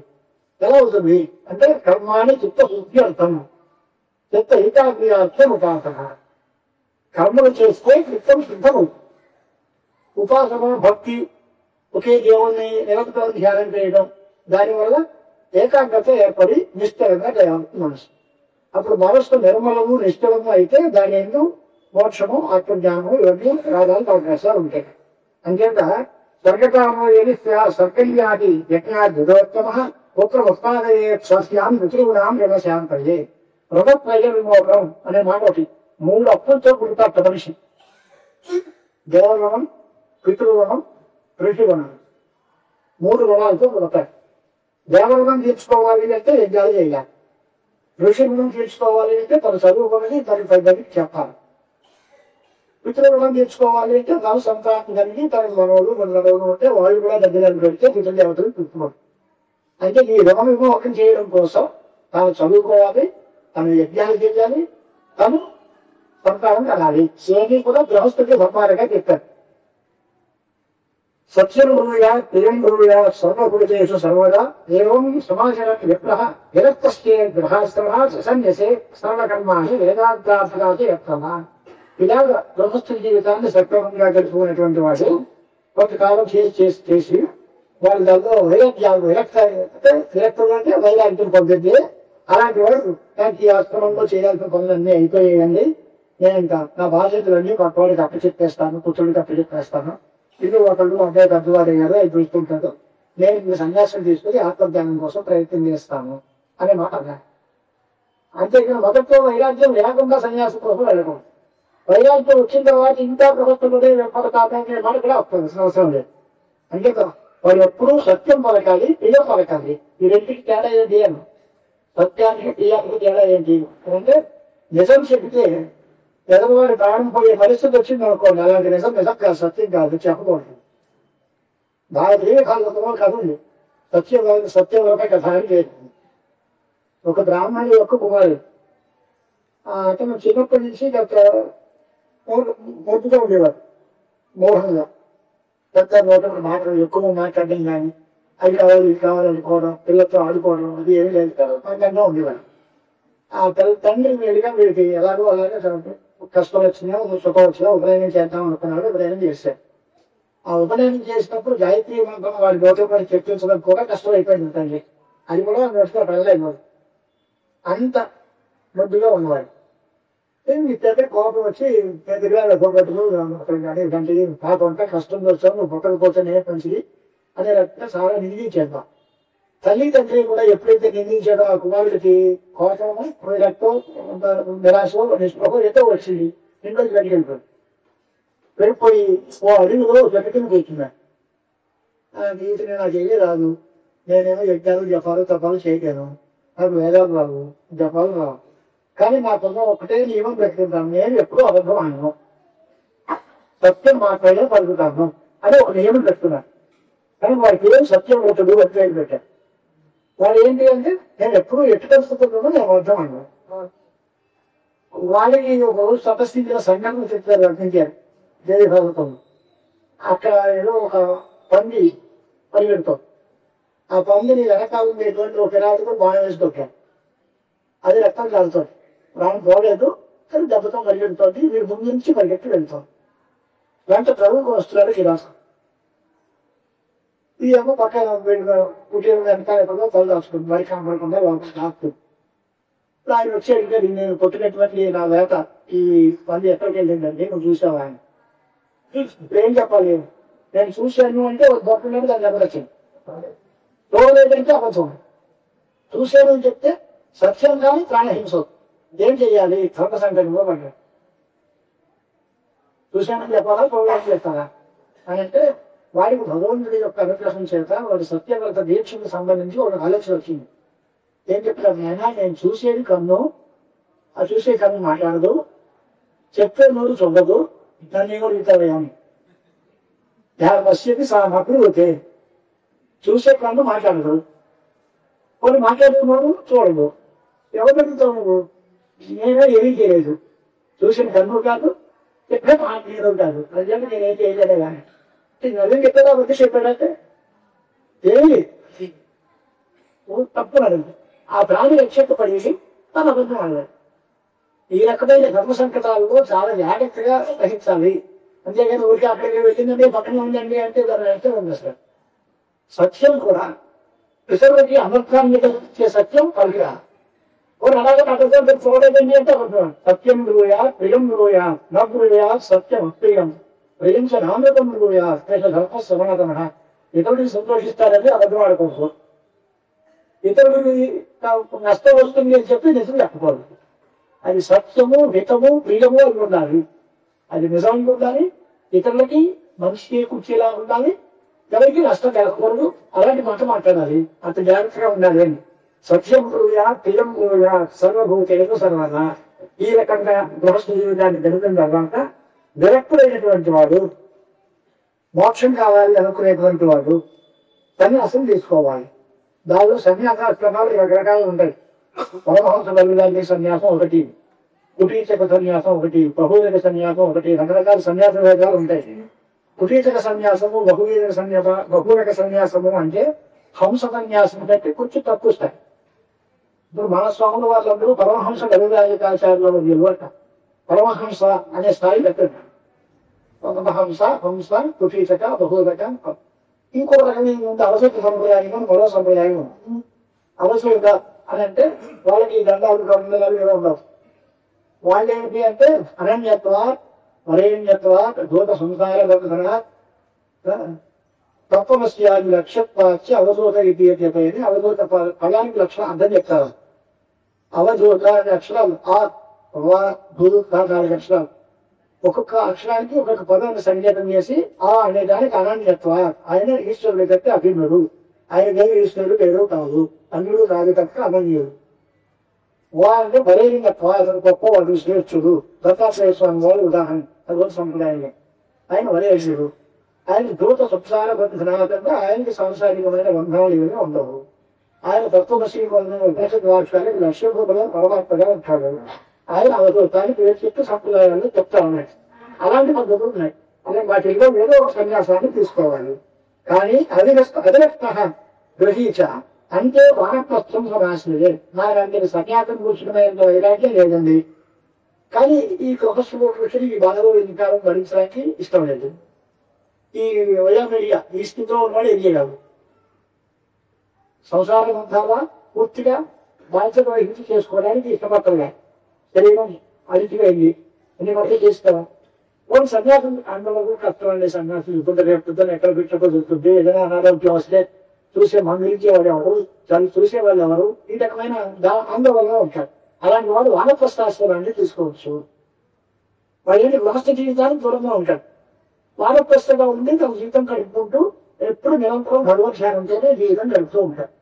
ఎలా అవుతుంది అంటే కర్మాని చిత్త శుద్ధి అర్థం, చిత్త ఏకాగ్రర్థం ఉపాసన. కర్మలు చేస్తే చిత్తం శుద్ధమవుతుంది. ఉపాసన భక్తి ఒకే దేవుణ్ణి నిరంతరం ధ్యానం చేయడం దానివల్ల ఏకాగ్రత ఏర్పడి నిశ్చలంగా తయారవుతుంది మనసు. అప్పుడు మనస్సు నిర్మలము నిశ్చలము అయితే దాని ఎందు మోక్షము ఆత్మజ్ఞానము ఇవన్నీ రావడానికి అవకాశాలు ఉంటాయి. అంచేత స్వర్గకామో ఏది స్వర్గల్యాది యజ్ఞాద్యోత్తమ పుత్ర ఉత్పాదయే స్వస్యాం పితృగుణాం వ్యవశాంతయే రుణత్రయ విమోహం అనే మాట ఒకటి. 3 అప్పులతో పుడతాట మనిషి. దేవగుణం, పితృగుణం, ఋషిగుణం, 3 గుణాలతో పుడతాడు. దేవగుణం తీర్చుకోవాలి అంటే యజ్ఞాలు చేయాలి. ఋషి గుణం తీర్చుకోవాలి అంటే తను చదువుకుని తను పెద్దకి చెప్పాలి. పితృగుణం తీర్చుకోవాలి అంటే తను సంతానం కలిగి తన మనవులు మనవలు ఉంటే వాళ్ళు కూడా దగ్గర పెడితే పితృదేవతలు పిలుచుకోవాలి. అంటే ఈ రుణ విమోహం చేయడం కోసం తాను చదువుకోవాలి, తను యజ్ఞాలు చేయాలి, తను సంతానం కలాలి. సేని కూడా గృహస్థుడికి సంపాదనగా చెప్పారు. సత్యం గురుయా ప్రియం గురుయా సర్వభూతేషు సర్వదా ఏం సమాచార విప్లవ విరక్తస్తే గృహాశ్రమ సన్యసే సర్వకర్మాన్ని వేదాంతార్థాది యత్నమా. ఇలాగ గృహస్థ జీవితాన్ని సక్రమంగా గడుపుకునేటువంటి వాడు కొంతకాలం చేసి వాళ్ళ దాంట్లో విరక్తులు అంటే వైరాగ్యం పొందింది. అలాంటి వాడు నాకు ఈ ఆశ్రమంలో చేయాల్సిన పనులన్నీ అయిపోయాయండి, నేను ఇంకా నా బాధ్యతలన్నీ పక్కవాడికి అప్పచెప్పేస్తాను, పుత్రుడికి అప్పచెప్పేస్తాను, ఇల్లు ఒకళ్ళు అబ్బాయి పెద్దవాడు అయ్యారు అది చూస్తుంటాడు, నేను మీ సన్యాసం తీసుకుని ఆత్మజ్ఞానం కోసం ప్రయత్నం చేస్తాను అనే మాట అన్నా. అంతేకాని మొదట్లో వైరాగ్యం లేకుండా సన్యాసం కోసం వెళ్ళకూడదు. వైరాగ్యం వచ్చిన తర్వాత ఇంకా ప్రభుత్వంలోనే పలకాలనే మాట కూడా అవసరం లేదు. అంటే వాళ్ళు ఎప్పుడూ సత్యం పలకాలి, ప్రియం పలకాలి. ఈ రెండింటికి తేడా ఏంటి అని, సత్యానికి ప్రియానికి తేడా ఏంటి అంటే నిజం చెబితే ఎదగవాడి ప్రాణం పోయే పరిస్థితి వచ్చింది అనుకోండి, అలాంటి నిజం కాదు, సత్యం కాదు, చెప్పకూడదు. బాగా కాలంలో కథ ఉంది, సత్యలోక కథ అని లేదు. ఒక బ్రాహ్మణుడి యొక్క కుమారుడు, అతను చిన్నప్పటి నుంచి మొద్దుగా ఉండేవాడు, మోహంగా. పెద్ద నోటి మాటలు ఎక్కువ మాట్లాడడం కానీ, అది కావాలి ఇది కావాలనుకోవడం, పిల్లలతో ఆడుకోవడం అది ఏమీ లేదు, అందంగా ఉండేవాడు. ఆ తండ్రి వెళ్ళిగా వీడికి ఎలాగో అలాగే కష్టం వచ్చినా సుఖం వచ్చినా ఉపనయనం చేద్దాం అనుకున్నాడు. ఉపనయనం చేశాడు. ఆ ఉపనయనం చేసినప్పుడు గాయత్రి మంత్రం వాడి నోటి పని చెప్పించడం కూడా కష్టం అయిపోయింది తండ్రి. అది కూడా నోటితో వెళ్ళలేదు, అంత ముద్దుగా ఉన్నవాడు. ఇస్తే కోపం వచ్చి ఎదురుగా పోగొట్టుకుని గంటకి పాప ఉంటే కష్టం వచ్చావు, నువ్వు పుట్టకపోతేనే మంచిది అనే రకంగా చాలా నిందించేద్దాం. తల్లి తండ్రి కూడా ఎప్పుడైతే నిందించాడో ఆ కుమారుడికి కోపము, రక్తం, నిరాశో నిష్పో ఏదో వచ్చింది. ఇంట్లోకి వెళ్ళిపోయి వెళ్ళిపోయి ఓ అడుగులో వెనకని కూర్చున్నాడు. వీటిని నాకు ఏమీ రాదు, నేనేమో యజ్ఞాలు జపాలు తపాలు చేయలేను, నాకు వేదాలు రావు, జపాలు రావు, కానీ నాకున్న ఒకటే నియమం పెట్టుకుంటాను, నేను ఎప్పుడూ అబద్ధం అనను, సత్యం మాత్రమే పలుకుతాను అని ఒక నియమం పెట్టుకున్నాను. కానీ వాడికి ఏం సత్యం అవుతాడు అని పేరు పెట్టాను. వాడు ఏంటి అంటే నేను ఎప్పుడు ఎట్టు కలుసుకుంటున్నానో నేను అర్థం అన్నాను. వాడికి ఒక రోజు తపస్థించిన సంఘటన చెప్తారు, వర్ణించారు దేవి భాగవతం. అక్కడ ఏదో ఒక పంది పరిగెడుతాం, ఆ పందిని వెనకాల ఉండేటువంటి ఒక రాజుకు బాణ వేసి దొక్కాను, అది రక్తం కాలుతుంది, ప్రాణం పోలేదు కానీ దెబ్బతో పరిగెడుతోంది. వీడు ముందు నుంచి పరిగెత్తి వెళ్తాం. వెంట ప్రభువుకు వస్తున్నాడు గిరాసం. ఈ అమ్మ పక్కన కుటీరం వెనకాల ఎక్కడో తల దాచుకుంది, మరి కనబడకుండా దాచుకుంది. ఆయన వచ్చాడు, నేను కొట్టినటువంటి నా వేట ఈ పంది ఎక్కడికి వెళ్ళిందండి, నువ్వు చూసావా ఆయన. ఏం చెప్పాలి, నేను చూశాను అంటే ఒక బొట్టున్నాడు, దాన్ని దెబ్బకొచ్చింది. చూడలేదంటే అబద్ధం, చూశాను అని చెప్తే సత్యం కానీ ప్రాణహింస. ఏం చెయ్యాలి, ధర్మ సంకటంలో పడ్డాడు. చూశానని చెప్పాలా, చూడాలని చెప్తారా అని అంటే వాడికి భగవంతుడి యొక్క అనుగ్రహం చేత వాడి సత్యవ్రత దీక్షకు సంబంధించి ఒక ఆలోచన వచ్చింది. ఏం చెప్తారు, నేను చూసేది కన్ను, ఆ చూసే కన్ను మాట్లాడదు, చెప్పే నోరు చూడదు, నన్ను కూడా ఇస్తాను వస్తేది సామగ్రి ఓకే. చూసే కన్ను మాట్లాడదు, కొన్ని మాట్లాడుతున్నాడు చూడదు, ఎవరు పెడుతావు నువ్వు, నేనే ఏమీ చేయలేదు, చూసిన కన్ను కాదు, చెప్పే మాట్లాడదు కాదు, ప్రజలు నేనేం చేయలేదు కానీ నవ్వు చెప్పేదా వద్దు చెప్పాడంటే ఏమి తప్పు అడగదు. ఆ ప్రాణి రక్షింపబడేసి తన అబద్ధం అడగాలి. ఈ రకమైన ధర్మ సంకటాలలో చాలా జాగ్రత్తగా గ్రహించాలి. అంతేగాని ఊరికి అక్కడికి వెళ్ళిందంటే పక్కన ఉందండి అంటే దాని అర్థం ఉంది. అసలు సత్యం కూడా ఇతరులకి అనర్థాన్ని కలిగించే సత్యం పలికిరా. అలాగే అక్కడ చూడదండి అంటే సత్యం బ్రూయా ప్రియం బ్రూయా నా బ్రూయా సత్యం ప్రియం ప్రియం నామృతం బ్రూయా ధర్మ సమాగమ. ఇతరుడికి సంతోషిస్తారని అబద్ధం ఆడుకోవచ్చు, ఇతరుడికి నష్టం వస్తుంది అని చెప్పి నిజం చెప్పకూడదు. అది సత్యము హితము ప్రియము అని ఉండాలి. అది నిజం ఉండాలి, ఇతరులకి మనిషికి కూర్చేలా ఉండాలి, ఎవరికి నష్టం కలగకూడదు. అలాంటి మాట మాట్లాడాలి, అంత జాగ్రత్తగా ఉండాలి అని. సత్యం బ్రూయా ప్రియం బ్రూయా సర్వభూతేషు సర్వదా. ఈ రకంగా గృహస్థ జీవితాన్ని గడిపిన తర్వాత విరక్తుడైనటువంటి వాడు, మోక్షం కావాలి అనుకునేటువంటి వాడు సన్యాసం తీసుకోవాలి. దానిలో సన్యాసాలు రకరకాలు ఉంటాయి. పరమహంస బలిలాంటి సన్యాసం ఒకటి, కుటీచక సన్యాసం ఒకటి, బహువేద సన్యాసం ఒకటి, రకరకాల సన్యాస వేదాలు ఉంటాయి. కుటీచక సన్యాసము బహురక సన్యాసము అంటే హంస సన్యాసం కంటే కొంచెం తక్కువ స్థాయి. ఇప్పుడు మన స్వాముల వాళ్ళందరూ పరమహంస గరుడాచార్యులను నిలవట పరమహంస అనే స్థాయి పెట్టండి. పరమహంస హంస కుటీచక బహురక. ఇంకో రకమైన ఉంది అవసర సంప్రదాయం, మరో సంప్రదాయం. అవసరం అని అంటే వాళ్ళకి దండాలు గంధాలు ఏదో ఉండవు. వాళ్ళు ఏంటి అంటే అరణ్యత్వ వరేణ్యత్వ దూత సంసార బంధన తత్వమస్యాది లక్ష్యత్వాచ అవధూత ఇది అని అవధూత ఫలానికి లక్షణం అర్థం చెప్తారు. అవధూత అక్షరాలు ఆ నాలుగు అక్షరాలు, ఒక్కొక్క అక్షరానికి ఒక్కొక్క పదాన్ని సంకేతం చేసి ఆ అనే దానికి అనన్యత్వ. ఆయన ఈశ్వరుడి కంటే అభిన్నుడు, ఆయన దేవి ఈశ్వరుడు పేరు కాదు, అన్యుడు రాదు కనుక అనన్యుడు. అంటే బలహీనత్వ, అతను గొప్పవాడు శ్రేష్ఠుడు. దత్తాత్రేయ స్వామి వాడు ఉదాహరణ, అదొక సంప్రదాయమే. ఆయన వరేష్యుడు, ఆయన దూత సంసార బంధనాకంటే ఆయనకి సాంసారికమైన బంధాలు ఏమీ ఉండవు. ఆయన తత్వమశీ ఉపనిషద్వాక్షానికి లక్ష్యభూతలో పరమాత్మగా ఉంటాడు. ఆయన అవధూతానికి పేరు చెప్పి సంప్రదాయాలను చెప్తా ఉన్నాయి. అలాంటి పద్ధతులు ఉన్నాయి. అలాంటి వాటిల్లో ఏదో ఒక సన్యాసాన్ని తీసుకోవాలి. కానీ అధిరక్త గ్రహీచ అంటే వానప్రస్థం సమాశ్రయే. నాకు సన్యాసం కూర్చున్న వైరాగ్యం లేదండి, కానీ ఈ గృహస్థుడు ఈ బాధలో వికారం భరించడానికి ఇష్టం లేదు. ఈ వయోమిడియా ఈ స్థితిలో ఉన్నవాడు ఏం చేయగలరు? సంసార బంధాల పూర్తిగా బాధ్యత వహించి చేసుకోవడానికి ఇష్టపడలే. శరీరం అడిగిగా అయింది, ఎన్ని మధ్య చేస్తావా? కొన్ని సన్యాసం అందులో కష్టం అండి. సన్యాసం ఇప్పుడు రేపుతుందని ఎక్కడ పెట్టకపో చూస్తుంది. ఏదైనా అనారోగ్యం వస్తే చూసే మందిరించే వాళ్ళు ఎవరు, చూసే వాళ్ళు ఎవరు, ఈ రకమైన ఆందోళన ఉంటారు. అలాంటి వాడు వానప్రస్థాశ్రమాన్ని తీసుకోవచ్చు. వాళ్ళని గృహస్థ జీవితానికి దూరంగా ఉంటాడు. వానప్రస్థగా ఉండి తమ జీవితం గడుపుకుంటూ ఎప్పుడు నిరంతరం భగవద్ ధ్యానంతోనే జీవితం గడుపుతూ ఉంటాడు.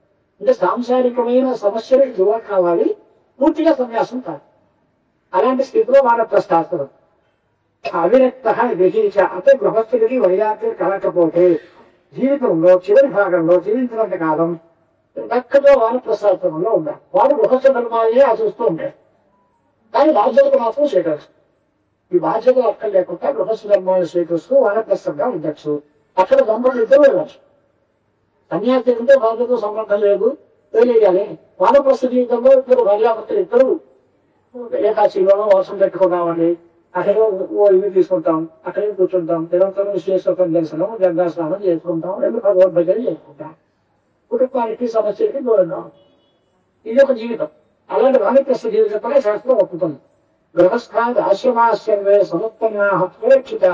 అంటే సాంసారికమైన సమస్యలకు దూరం కావాలి, పూర్తిగా సన్యాసం కాదు. అలాంటి స్థితిలో వానప్రస్థాశ్రమం. అవిరక్త విహీచ అంటే గృహస్థుడికి వైరాగ్యం కలగకపోతే జీవితంలో చివరి భాగంలో జీవించినంత కాలం చక్కగా వానప్రస్థాశ్రమంలో ఉండాలి. వాడు గృహస్థ ధర్మాలనే ఆశిస్తూ ఉంటాడు, కానీ బాధ్యతలు మాత్రం స్వీకరిస్తారు. ఈ బాధ్యతలు అక్కడ లేకుండా గృహస్థ ధర్మాలను స్వీకరిస్తూ వానప్రస్థంగా ఉండొచ్చు. అక్కడ దంపతులు ఇద్దరు వెళ్ళచ్చు. సన్యాసితో బాధ్యతతో సంబంధం లేదు, తెలియాలి. వానప్రస్థ జీవితంలో ఇద్దరు భార్యాభర్తలు ఇద్దరు ఏకాశీలోనో వాసం పెట్టుకోవాలి. అక్కడే ఇవి తీసుకుంటాం, అక్కడే కూర్చుంటాం, నిరంతరం విశ్లేషం దర్శనం గంగా స్నానం చేసుకుంటాం, రెండు భగవద్భజన చేసుకుంటాం. కుటుంబానికి సమస్యలకి దూరంగా ఇది ఒక జీవితం. అలాంటి వానప్రస్థ జీవితంలో శాస్త్రం ఒప్పుతుంది. గృహస్థాత్ ఆశ్రమాశ్రమే సముత్పన్నా సురక్షితా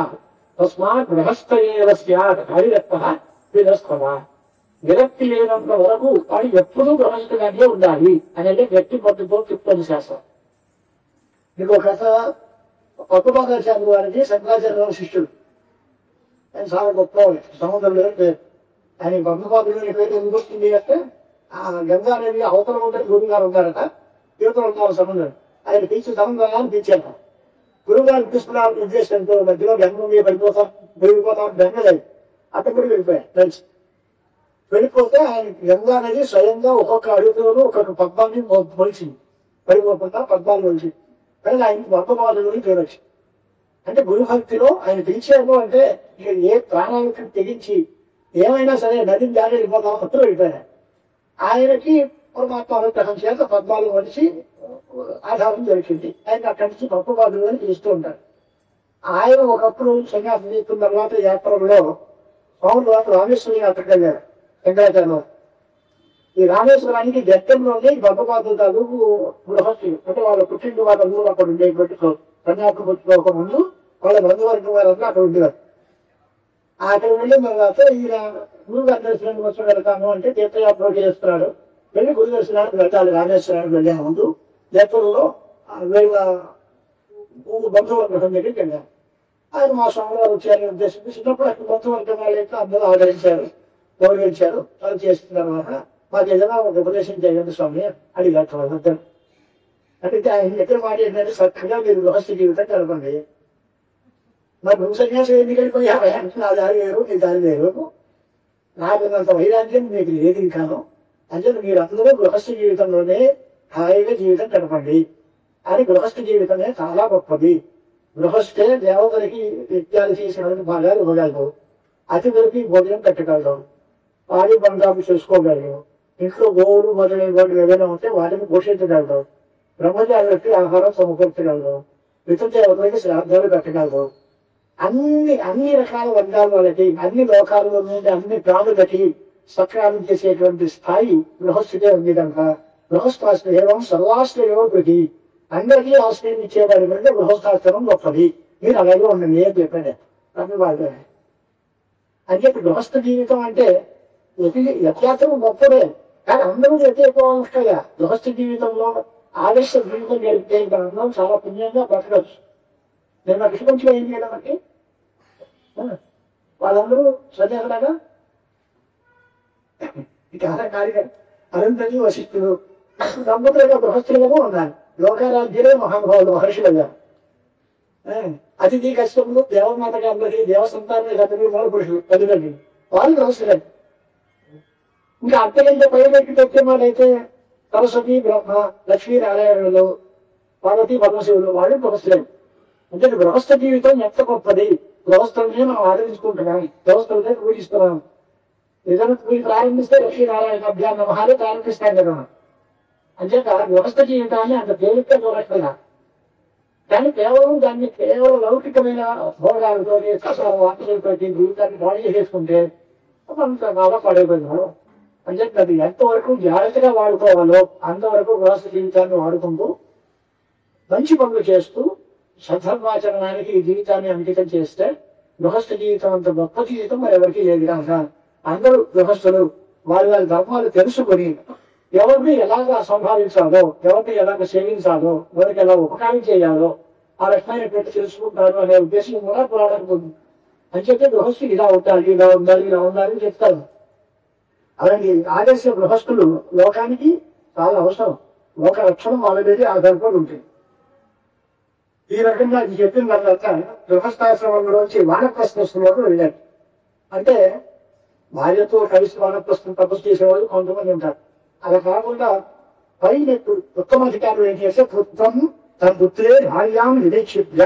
తస్మాత్ గృహస్థయేవ స్యాత్ హరిరక్తః విరస్తవ. విరక్తి లేనంత వరకు వాడు ఎప్పుడూ గృహస్థగానే ఉండాలి అనేది వ్యక్తి పద్ధతితో చెప్తుంది శాస్త్రం. మీకు ఒక కథ. పద్మపాదాచార్య వారికి శంకరాచార్య శిష్యుడు. ఆయన చాలా గొప్పవాడు, సముద్రంలో పేరు. ఆయన పద్మపాదుడు పేరు ఎందుకు వస్తుంది అంటే ఆ గంగా నది అవతల ఉంటే గురువు గారు ఉన్నారట, యువతలు ఉన్నారు సముద్రం. ఆయన తీర్చి సముద్రాన్ని తీర్చారు. గురువు గారు తీసుకున్న ఉద్దేశంతో మధ్యలో గంగ మీద పడిపోతాం, మురిగిపోతాం, గంగ లేదు. అక్కడ కూడా వెళ్ళిపోయారు కలిసి. వెళ్ళిపోతే ఆయన గంగా నది స్వయంగా ఒక్కొక్క అడుగులోనూ ఒక్కొక్క పద్మాన్ని మొలిచింది, పడిపోకుండా పద్మాలు మొలిచింది. కానీ ఆయనకి పద్మపాదుడు పేరు వచ్చింది. అంటే గురుభక్తిలో ఆయన పిలిచారు అంటే ఇక ఏ ప్రాణానికి తెగించి ఏమైనా సరే నదిని దాడి వెళ్ళిపోతాం అప్పుడు వెళ్ళిపోయారు. ఆయనకి పరమాత్మ అనుగ్రహం చేత పద్మాలు మనిషి ఆధారం దొరికింది. ఆయన అక్కడి నుంచి పద్మపాదుడు అని పిలుస్తూ ఉంటారు. ఆయన ఒకప్పుడు సన్యాసం తీసుకున్న తర్వాత యాత్రలో స్వాములు వారు రామేశ్వరి యాత్రకు వెళ్ళారు శంకరాచార్య. ఈ రామేశ్వరానికి దగ్గరలోనే బద్దపాదుతాలు గృహస్థులు అంటే వాళ్ళ పుట్టింటి వాళ్ళందరూ అక్కడ ఉండేటువంటి కన్యాకుమారి పుట్టుకోక ముందు వాళ్ళ బంధువర్గం వారందరూ అక్కడ ఉండేవారు. అక్కడ వెళ్ళిన తర్వాత ఈయన గురువు గారి దర్శనానికి వచ్చి వెళ్తాను అంటే తీర్థయాత్ర చేస్తున్నాడు. వెళ్ళి గురు దర్శనానికి వెళ్తాడు. రామేశ్వరానికి వెళ్ళే ముందు దగ్గరలో వీళ్ళ బంధువర్గం దగ్గరికి వెళ్ళారు. ఆయన మా స్వామివారు వచ్చారని ఉద్దేశించి చిన్నప్పుడు అక్కడ బంధువర్గం వాళ్ళైతే అందరూ ఆదరించారు, గౌరవించారు. వాళ్ళు చేసిన తర్వాత మాకు ఏదైనా ఒక ఉపదేశం చేయండి స్వామి అడిగారు వాళ్ళందరూ. అంటే ఆయన దగ్గర మాట ఏంటంటే చక్కగా మీరు గృహస్థ జీవితం గడపండి. మరి నువ్వు సన్యాసం ఎందుకు వెళ్ళిపోయావా? నా దారి వేరు, నీ దారి వేరు, నాకున్నంత వైరాగ్యం మీకు ఏది కాదు. అంటే మీరు అందరూ గృహస్థ జీవితంలోనే హాయిగా జీవితం గడపండి అని. గృహస్థ జీవితమే చాలా గొప్పది. గృహస్థే దేవతలకి యజ్ఞాలు చేసిన భాగాలు ఇవ్వగలరు, అతిథులకి భోజనం పెట్టగలరు, పాడి బంధాలు చేసుకోగలరు, ఇంట్లో గోవులు మొదలైన ఏదైనా ఉంటే వాటిని పోషించగలరు, బ్రహ్మచారులకి ఆహారం సమకూర్చగలరు, ఇతర దేవతలకి శ్రాద్ధాలు పెట్టగలరు. అన్ని రకాల వర్గాల వాళ్ళకి, అన్ని లోకాలలో నుండి అన్ని ప్రాణులకి సత్కారం చేసేటువంటి స్థాయి గృహస్థితే ఉంది కనుక గృహస్థాశ్రయం సర్వాశ్రయోపతి, అందరికీ ఆశ్రయం ఇచ్చేవారి కంటే గృహస్థాశ్రమం గొప్పది. మీరు అలాగే ఉండండి అని చెప్పాడు వాళ్ళు. అని చెప్పి గృహస్థ జీవితం అంటే యథార్థం గొప్పదే, కానీ అందరూ వ్యతిరేకోవాలి కదా. గృహస్థ జీవితంలో ఆదర్శ జీవితం గడిపితే అందరం చాలా పుణ్యంగా బతకచ్చు. నేను నా కృష్ణంలో ఏం చేయడం అంటే వాళ్ళందరూ సన్యాసులాగా ఇక అనంతని వశిష్ఠుడు దంపతులుగా గృహస్థులుగా ఉన్నారు. లోకరాజ్యులే మహానుభావులు మహర్షులుగా. అతిథి కష్టములు దేవమాతగా అందరికీ దేవసంతానం మూల పురుషులు పదిమంది వాళ్ళు గృహస్థులే. ఇంకా అంతకంటే పైకి తెచ్చేవాళ్ళైతే సరస్వతి బ్రహ్మ లక్ష్మీనారాయణులు పార్వతీ పరమశివులు వాళ్ళు గృహస్థులే. అంటే గృహస్థ జీవితం ఎంత గొప్పది. గృహస్థులనే మనం ఆదరించుకుంటున్నాం, గృహస్థులనే పూజిస్తున్నాం. ఏదైనా పూజ ప్రారంభిస్తే లక్ష్మీనారాయణ అభ్యాన్ని మహానే ప్రారంభిస్తాం కదా. అంచేత గృహస్థ జీవితాన్ని అంత తేలిగ్గా చూడట్లేదా. కానీ కేవలం లౌకికమైన భోగాలతో వార్తలతో జీవితాన్ని బాడీ చేసుకుంటే అంత బాగా పడైపోయినారు. అంచేత అది ఎంతవరకు జాగ్రత్తగా వాడుకోవాలో అంతవరకు గృహస్థ జీవితాన్ని వాడుకుంటూ మంచి పనులు చేస్తూ సద్ధర్మాచరణానికి ఈ జీవితాన్ని అంకితం చేస్తే గృహస్థ జీవితం అంత గొప్ప జీవితం మరి ఎవరికి లేదు కనుక అందరూ గృహస్థులు వారి వారి ధర్మాలు తెలుసుకొని ఎవరిని ఎలాగా సంభావించాలో, ఎవరిని ఎలాగ సేవించాలో, ఎవరికి ఎలా ఉపకారం చేయాలో ఆ రకమైన పెట్టి తెలుసుకుంటారు అనే ఉద్దేశం కూడా పురాణానికి ఉంది. అని చెప్పి గృహస్థులు ఇలా ఉండాలి, ఇలా ఉండాలి, ఇలా ఉండాలి అని చెప్తారు. అలాంటి ఆదర్శ గృహస్థులు లోకానికి చాలా అవసరం. లోక రక్షణ వాళ్ళ మీద ఆధారపడి ఉంటుంది. ఈ రకంగా చెప్పిన తర్వాత గృహస్థాశ్రమంలోంచి వానప్రస్థంలోకి వెళ్ళారు. అంటే భార్యతో కలిసి వానప్రస్థం తపస్సు చేసేవాళ్ళు కొంతమంది ఉంటారు. అలా కాకుండా పైన ఉత్తమాధికారులు ఏం చేస్తే పుత్రం తన పుత్రే భార్యాం నిరీక్షిత్య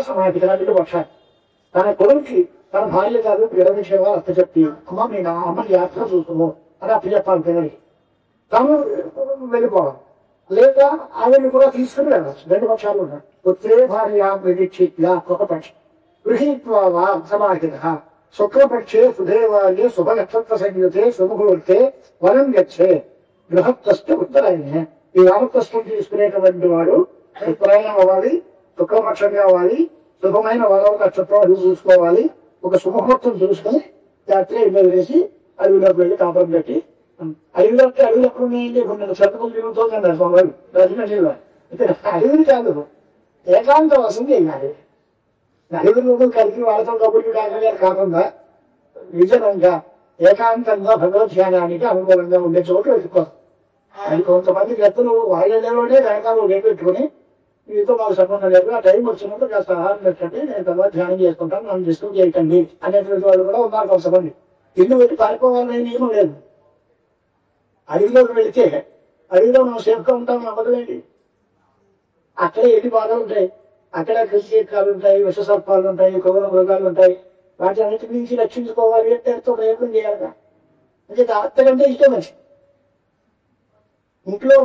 సమాధికారులు పక్షాలు తన కొడుకు తన భార్య కాదు పిల్లల విషయంగా అప్పచెప్పి అమ్మ మీ నా అమ్మని యాత్ర చూసుకోము అని అప్పచెప్పాలి పిల్లలకి. తను వెళ్ళిపోవాలి, లేదా ఆవిడని కూడా తీసుకుని వెళ్ళచ్చు. రెండు పక్షాలు ఉన్నాయి. పుత్రే భార్యాం నిరీక్షిత్య ఒక పక్షం, గృహీత్వా సమాహిత శుక్లపక్షే సుదేవాలే శుభ నక్షత్ర సంయుతే శుభముహూర్తే వనం గచ్చే గృహస్థ ఉత్తరాయణే. ఈ వానప్రస్థం తీసుకునేటువంటి వాడు ఉత్తరాయణం అవ్వాలి, శుక్లపక్షంగా అవ్వాలి, శుభమైన వరం నక్షత్రం అడుగు చూసుకోవాలి. ఒక శుభముహూర్తం చూసుకుని రాత్రి ఇల్లు వేసి అడవిలోకి వెళ్ళి కాపురం పెట్టి అడవిలోకి అడవులు ఎప్పుడు ఉన్నాయండి. కొన్ని శతకం తిరుగుతుందండి స్వామి రాజమండ్రిలో. అడవులు కాదు, ఏకాంతవాసం చేయాలి. నలుగురు కలిసి వాళ్ళతో కబుర్లు కాకుండా విజనంగా ఏకాంతంగా భగవద్ ధ్యానానికి అనుకూలంగా ఉండే చోటు వెతుక్కోవాలి. అది కొంతమంది వ్యక్తులు వాళ్ళలోనే రకాలు పెట్టుకుని మీతో మాకు సంబంధం లేదు, ఆ టైం వచ్చినప్పుడు కాస్త ఆహారం పెట్టండి, నేను తర్వాత ధ్యానం చేసుకుంటాను, నన్ను డిస్టర్బ్ చేయకండి అనేటువంటి వాళ్ళు కూడా ఉన్నారు కొంతమంది. ఇల్లు పెట్టి పారిపోవాలనే నియమం లేదు. అడవిలోకి వెళితే అడవిలో మనం సేఫ్గా ఉంటాం నమ్మకం ఏంటి? అక్కడే ఎన్ని బాధలు ఉంటాయి, అక్కడ కృషికాలు ఉంటాయి, విషసర్పాలు ఉంటాయి, కొవ్వల మృగాలు ఉంటాయి. వాటి అన్నిటి నుంచి రక్షించుకోవాలి అంటే ఎంతో ప్రయత్నం చేయాలి. అంటే అంతకంటే ఇష్టం మంచి ఇంట్లో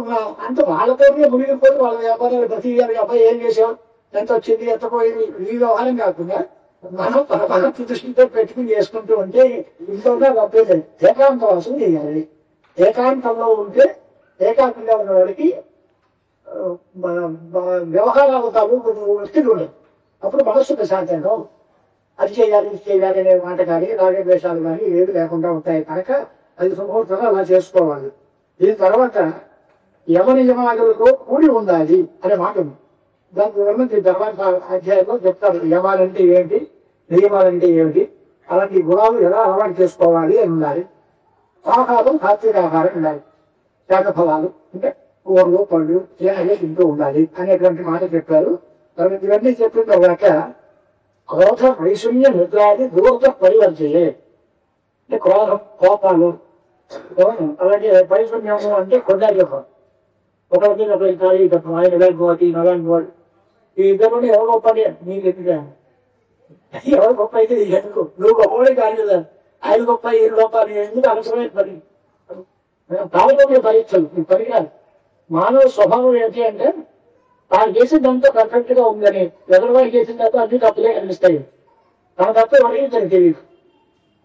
అంత వాళ్ళతోనే మునిగిపోయి వాళ్ళ వ్యాపారాలు ప్రతి అబ్బాయి ఏం చేసాం, ఎంత వచ్చింది, ఎంత పోయింది, ఈ వ్యవహారం కాకుండా మనం పరమాత్మ దృష్టితో పెట్టుకుని చేసుకుంటూ ఉంటే ఇంట్లో గొప్ప ఏకాంతవాసం చేయాలి. ఏకాంతంలో ఉంటే ఏకాంతంగా ఉన్న వాడికి వ్యవహారాలు తాలూకు ఒత్తిడి ఉండదు. అప్పుడు మనస్సు ప్రశాంతంగా అది చేయాలి ఇది చేయాలి అనే మాట కానీ రాగద్వేషాలు కానీ ఏది లేకుండా ఉంటాయి కనుక 5 సంవత్సరాలు అలా చేసుకోవాలి. దీని తర్వాత యమ నియమాలతో కూడి ఉండాలి అనే మాట ఉంది. దాని గురించి తర్వాత అధ్యాయంలో చెప్తారు యమాలంటే ఏంటి, నియమాలంటే ఏమిటి, అలాంటి గుణాలు ఎలా అలవాటు చేసుకోవాలి అని ఉండాలి. ఆహారం సాత్విక ఆహారం ఉండాలి. శాఖ ఫలాలు అంటే కూరలు పళ్ళు తేనెలు తింటూ ఉండాలి అనేటువంటి మాట చెప్పారు. తర్వాత ఇవన్నీ చెప్పిన తర్వాత క్రోధ వైశల్య నిద్రాది దూరత పరివర్తయే అంటే క్రోధం కోపాలు అలాగే వైశల్యము అంటే కొండజపం ఒకరికి ఒకరి చెప్పం ఆయన ఇలాంటి అలాంటి వాడు ఈ ఇద్దరు ఎవరు గొప్ప నీకు ఎదుగా ఎవరు గొప్ప అయితే ఎందుకు నువ్వు గొప్పవాడే కాదు కదా ఆయన గొప్ప ఈయన గొప్ప ఎందుకు అవసరమైన పని తాళపత్ర పరీక్షలు ఈ పరికరాలు మానవ స్వభావం ఏంటి అంటే తాను చేసిందంతా పర్ఫెక్ట్ గా ఉందని ఎదురువాడు చేసిందంతా అన్ని తప్పులే కనిపిస్తాయి. తన తప్పు ఎవరికి తనకు తెలియదు.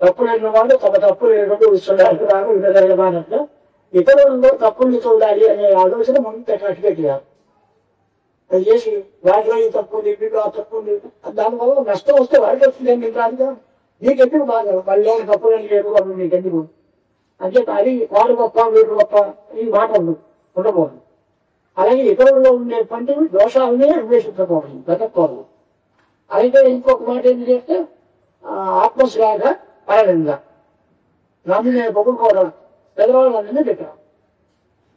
తప్పు లేని వాడు తమ తప్పు లేనప్పుడు చూడాలి రాదు వినగలమానట్లు ఇతరులలో తప్పుల్ని చూడాలి అనే ఆలోచన ముందు పెట్టాలి. అది చేసి వాటిలో ఈ తప్పు నీకు ఆ తప్పు నీకు దానివల్ల నష్టం వస్తే వాడికి వస్తుంది ఏం రాదుగా నీకెందుకు బాగా వాళ్ళు తప్పు లేని లేదు వాళ్ళు నీకెందుకు అంటే అది వాడు గొప్ప వీడు గొప్ప ఈ మాట ఉండకూడదు. అలాగే ఇతరులలో ఉండేటువంటి దోషాలని అన్వేషించకూడదు వెతకూడదు. అయితే ఇంకొక మాట ఏంటి చేస్తే ఆత్మశ్లాఘ పరనింద నన్ను నేను పొగుడుకోవడం పెద్దవాళ్ళని పెట్టాను.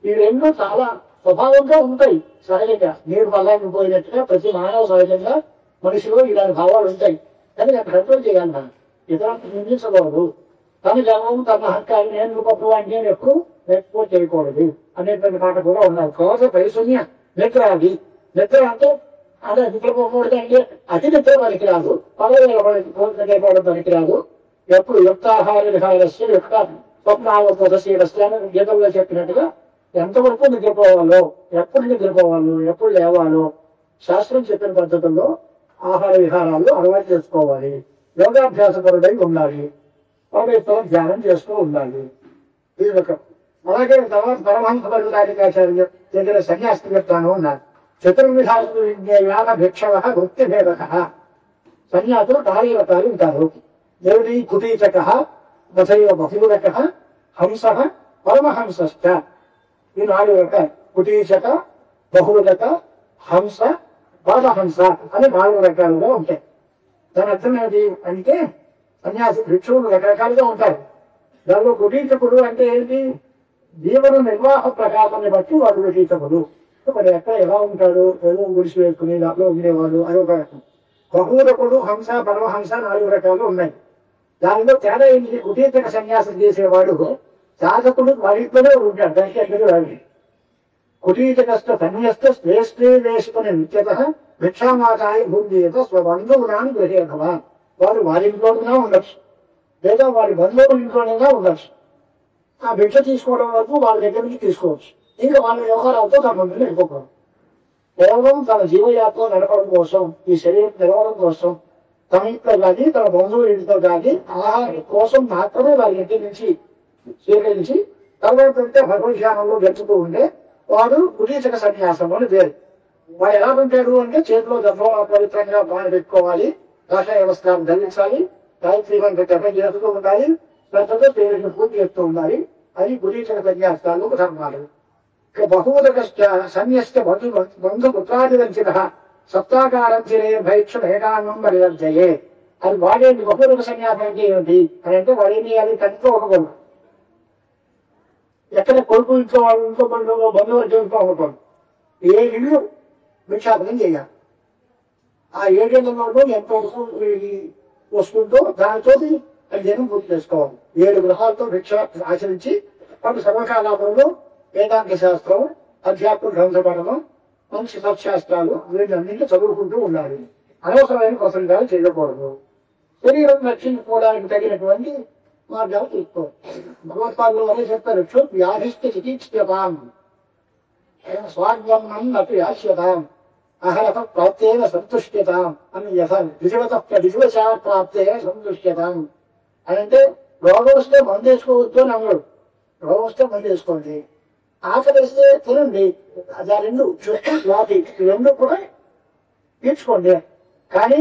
ఈ రెండు చాలా స్వభావంగా ఉంటాయి సహజంగా. నీరు పల్లానికి పోయినట్టుగా ప్రతి మానవ సహజంగా మనిషిలో ఇలాంటి భావాలు ఉంటాయి. కానీ అక్కడ కంట్రోల్ చేయాలి మనం ఇతరులకు నిందించకూడదు. తన జన్మం తన అహంకారం నేను గొప్ప వాడిని నేను ఎక్కువ చేయకూడదు అనేటువంటి మాట కూడా ఉన్నాయి. క్రోధ వైశల్య నిద్రాది నిద్ర అంటే అదే నిద్రపోకూడదు అంటే అతి నిద్ర పనికి రాదు, పదవిపోవడం పనికి రాదు. ఎప్పుడు యుక్తాహార విహారస్య యుక్త స్వప్నావశీలస్య అని గీతల్లో చెప్పినట్టుగా ఎంతవరకు నిద్రపోవాలో ఎప్పుడు నిద్రపోవాలో ఎప్పుడు లేవాలో శాస్త్రం చెప్పిన పద్ధతుల్లో ఆహార విహారాలు అలవాటు చేసుకోవాలి. యోగాభ్యాసపరుడై ఉండాలి. పరమేశ్వరం ధ్యానం చేస్తూ ఉండాలి. ఇది ఒక అలాగే తర్వాత పరమహంస పరిణామికాచార్య దగ్గర సన్యాసి చెప్తాను అన్నారు. చతుర్విధాన భిక్షవ వృత్తి భేద సన్యాసులు 4 రకాలు ఉంటారు. దేవుడి కుటీచక తథైవ బహురక హంస పరమహంసశ్చ ఈ 4 రకాలు కుటీచక బహురక హంస పరమహంస అని 4 రకాలుగా ఉంటాయి. దాని అర్థం ఏంటి అంటే సన్యాసి భిక్షువులు రకరకాలుగా ఉంటారు. దానిలో కుటీచకుడు అంటే ఏంటి జీవన నిర్వాహ ప్రకాశాన్ని బట్టి వాడు కుటీచకుడు. మరి ఎక్కడ ఎలా ఉంటాడు ఏదో గుడిసి వేసుకుని దాంట్లో ఉండేవాడు అది ఒక రకం. బహురకుడు హంస పరమహంస 4 రకాలు ఉన్నాయి. దానిలో తేడా ఏంటి కుటీచక సన్యాసం చేసేవాడు సాధకుడు వాడితోనే ఉంటాడు. దానికి ఎక్కడికి వాడి కుటీచకస్థ సన్యస్త శ్రేష్ఠే వేసుకుని నిత్యత భిక్షామాతాయి భూమిత స్వబంధువునాన్ని గ్రహేధవా వారు వారి ఇంట్లోనే ఉండొచ్చు లేదా వారి బంధువుల ఇంట్లోనే ఉండొచ్చు. ఆ భిక్ష తీసుకోవడం వరకు వాళ్ళ దగ్గర నుంచి తీసుకోవచ్చు. ఇంకా వాళ్ళ వ్యవహారాలతో తన మందిని వెళ్ళిపోకూడదు. కేవలం తన జీవయాత్ర నడపడం కోసం ఈ శరీరం నిలవడం కోసం తన ఇంట్లో కానీ తన బంధువుల ఇంట్లో కానీ ఆహారం కోసం మాత్రమే వారి ఇంటి నుంచి స్వీకరించి తర్వాత భగవద్ధ్యానంలో గెలుచుతూ ఉంటే వాడు కుటీచక సన్యాసం అని పేరు. వాడు ఎలా ఉంటాడు అంటే చేతిలో గర్భం పవిత్రంగా బాగా పెట్టుకోవాలి, కాషాయ వస్త్రాన్ని ధరించాలి, గాయత్రి మంత్ర జపం చేస్తూ ఉండాలి, శ్రద్ధతో పేరుని పూర్తి చేస్తూ ఉండాలి. అది కుటీచక సన్యాసాలు ధర్మాలు. బహుమత సన్యస్త బంధుపుత్రాదివంచిత సప్తాకారం చిరే భైక్ష ఏకాన్నం పరివర్జయే అది వాడేంటి బహుమత సన్యాసం అంటే ఏమిటి అని అంటే వాడేమి అది తండ్రితో ఒక కొడుకు ఎక్కడ కొడుకు ఇంట్లో వాళ్ళు ఇంట్లో బంధువులు చేసుకోకూడదు. 7 ఇళ్ళు భిక్షాటనం చేయాలి. ఆ 7 ఇళ్లలో ఎంత వస్తుందో దానితో అది జనం పూర్తి చేసుకోవాలి. 7 గృహాలతో భిక్ష ఆచరించి వాటి సర్వకాలాపంలో వేదాంత శాస్త్రం అధ్యాత్మ గ్రంథపడము మంచి సత్శాస్త్రాలు వీటన్నింటినీ చదువుకుంటూ ఉండాలి. అనవసరమైన ప్రసంగాలు చేయకూడదు. శరీరం రక్షించుకోవడానికి తగినటువంటి మార్గాలు తీసుకోవాలి. భగవత్పాదులు అనే చెప్తారు వ్యాధిష్ట చికిత్సతాం స్వాగ్వన్నం అటు యాశ్యతాం అహరత ప్రాప్తేన సంతుష్ట్యతాం అని యథాన్ని ద్విజవశా ప్రాప్తే సంతుష్ట్యతాం అని అంటే రోగం వస్తే మందు వేసుకోవద్దు అని అన్నాడు. రోగం వస్తే మందు వేసుకోండి, ఆకలి వేస్తే తినండి, అది ఆ రెండు వాటి రెండు కూడా తీర్చుకోండి. కానీ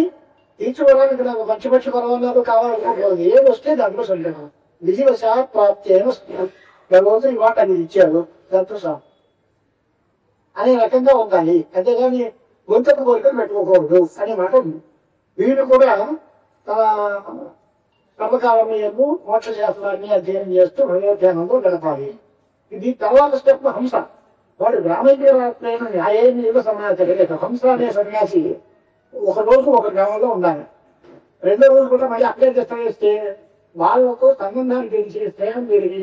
తీర్చుకోవడానికి నాకు మంచి మంచి పర్వాలేదు కావాలనుకోకూడదు. ఏది వస్తే దాంట్లో సందేహం విధివశాత్ ప్రాప్తి అయిన భగవంతుడు ఈ మాట అనేది ఇచ్చాడు, దాంతో సహా అనే రకంగా ఉండాలి. అంతేగాని గొంతకు కోరికలు పెట్టుకోకూడదు అనే మాట ఉంది. వీళ్ళు కూడా తన కర్మకాలమయ్యము మోక్ష శాస్త్రాన్ని అధ్యయనం చేస్తూ భగవద్ధ్యానంలో గడపాలి. ఇది తర్వాత స్టెప్ హంస. వాడు గ్రామీణ న్యాయాన్ని యుగ సమాచారం హంస అనే సన్యాసి ఒక రోజు ఒక గ్రామంలో ఉండాలి, రెండో రోజు కూడా మళ్ళీ అక్కడే చేస్తే వాళ్ళతో సంబంధాలు పెరిగి స్నేహం పెరిగి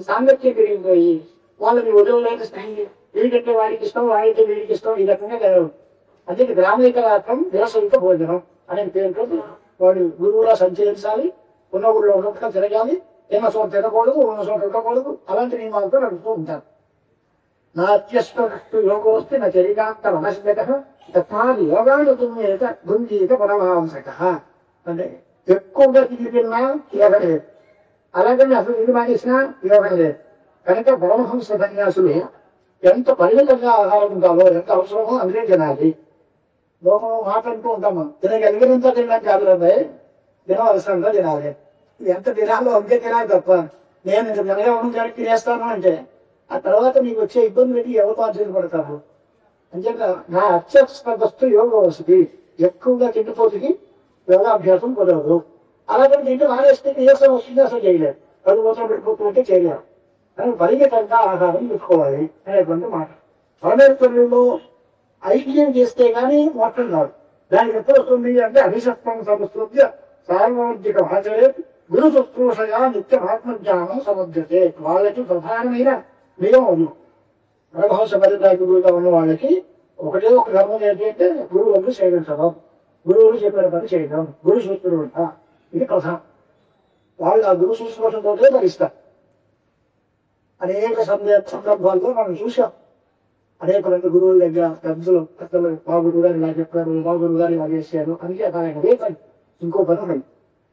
సాంగత్యం పెరిగిపోయి వాళ్ళని వదిలేక స్నేహి వీడికంటే వాడికి ఇష్టం, వాడికి వీడికి ఇష్టం, ఈ రకంగా జరగదు. అందుకే గ్రామీకరాత్రం వ్యవసాయిక భోజనం అనే పేరుతో వాడు గురువులా సంచరించాలి, ఉన్న ఊళ్ళో ఉన్నట్టుగా తిరగాలి, తిన్న చోట తినకూడదు, ఉన్న చోట ఉండకూడదు, అలాంటి నియమాలతో నడుపుతూ ఉంటారు. నాత్యస్టు యోగోస్తి నా చరికాంత వనస్మిత తథాది యోగాను తుమ్యేత గుంజీత పరమహంసక. అంటే ఎక్కువగా తిరిగినా యోగం లేదు, అలాగని అసలు ఇది మానేసినా యోగం లేదు. కనుక పరమహంస సన్యాసులు ఎంత పరిమితంగా ఆహారం ఉండాలో, ఎంత అవసరమో అందుకే తినాలి. లోకం మాట్లాడుతూ ఉంటాము, తినగలిగినంత తినడం కాదు కదా, తినవలసినంత తినాలి. ఎంత తినాలో అంతే తినాలి తప్ప నేను ఇంత తినగా ఉండడానికి తినేస్తాను అంటే ఆ తర్వాత నీకు వచ్చే ఇబ్బంది పెట్టి ఎవరు ఆశ్చర్యపడతారు. అంచేత నా అత్యస్పదస్తు యోగ వసతి, ఎక్కువగా తిండిపోతుకి యోగాభ్యాసం కుదరదు. అలాగని తింటూ మానేస్తే నీరసం వస్తుంది, అసలు చేయలేదు, కళ్ళు కోసం పెట్టుకుంటూ చేయలేదు. కానీ పరిమితంగా ఆహారం పెట్టుకోవాలి అనేటువంటి మాట. పరమేశ్వరులో ఐక్యం చేస్తే గానీ మోక్షం కాదు. దానికి ఎప్పుడు వస్తుంది అంటే అభిషత్వం సమస్య సార్వత్రిక భాషలే గురు శుశ్రూషగా నిత్యమాత్మజ్ఞానం సమర్థతే. వాళ్ళకి ప్రధానమైన నియమం పరమహంస పరిత్యాగులుగా ఉన్న వాళ్ళకి ఒకటే ఒక ధర్మం ఏంటంటే గురువులను సేవించడం, గురువులు చెప్పిన పని చేయడం, గురు శుశ్రూష ఇది ప్రధానం. వాళ్ళు ఆ గురు శుశ్రూషతో భరిస్తారు. అనేక సందర్భాల్లో మనం చూసాం, అనేక మంది గురువుల దగ్గర పెద్దలు మా గురువు గారు ఇలా చెప్పారు, మా గురువు గారు ఇలా చేశారు అని అదే పని, ఇంకో పని ఉంది.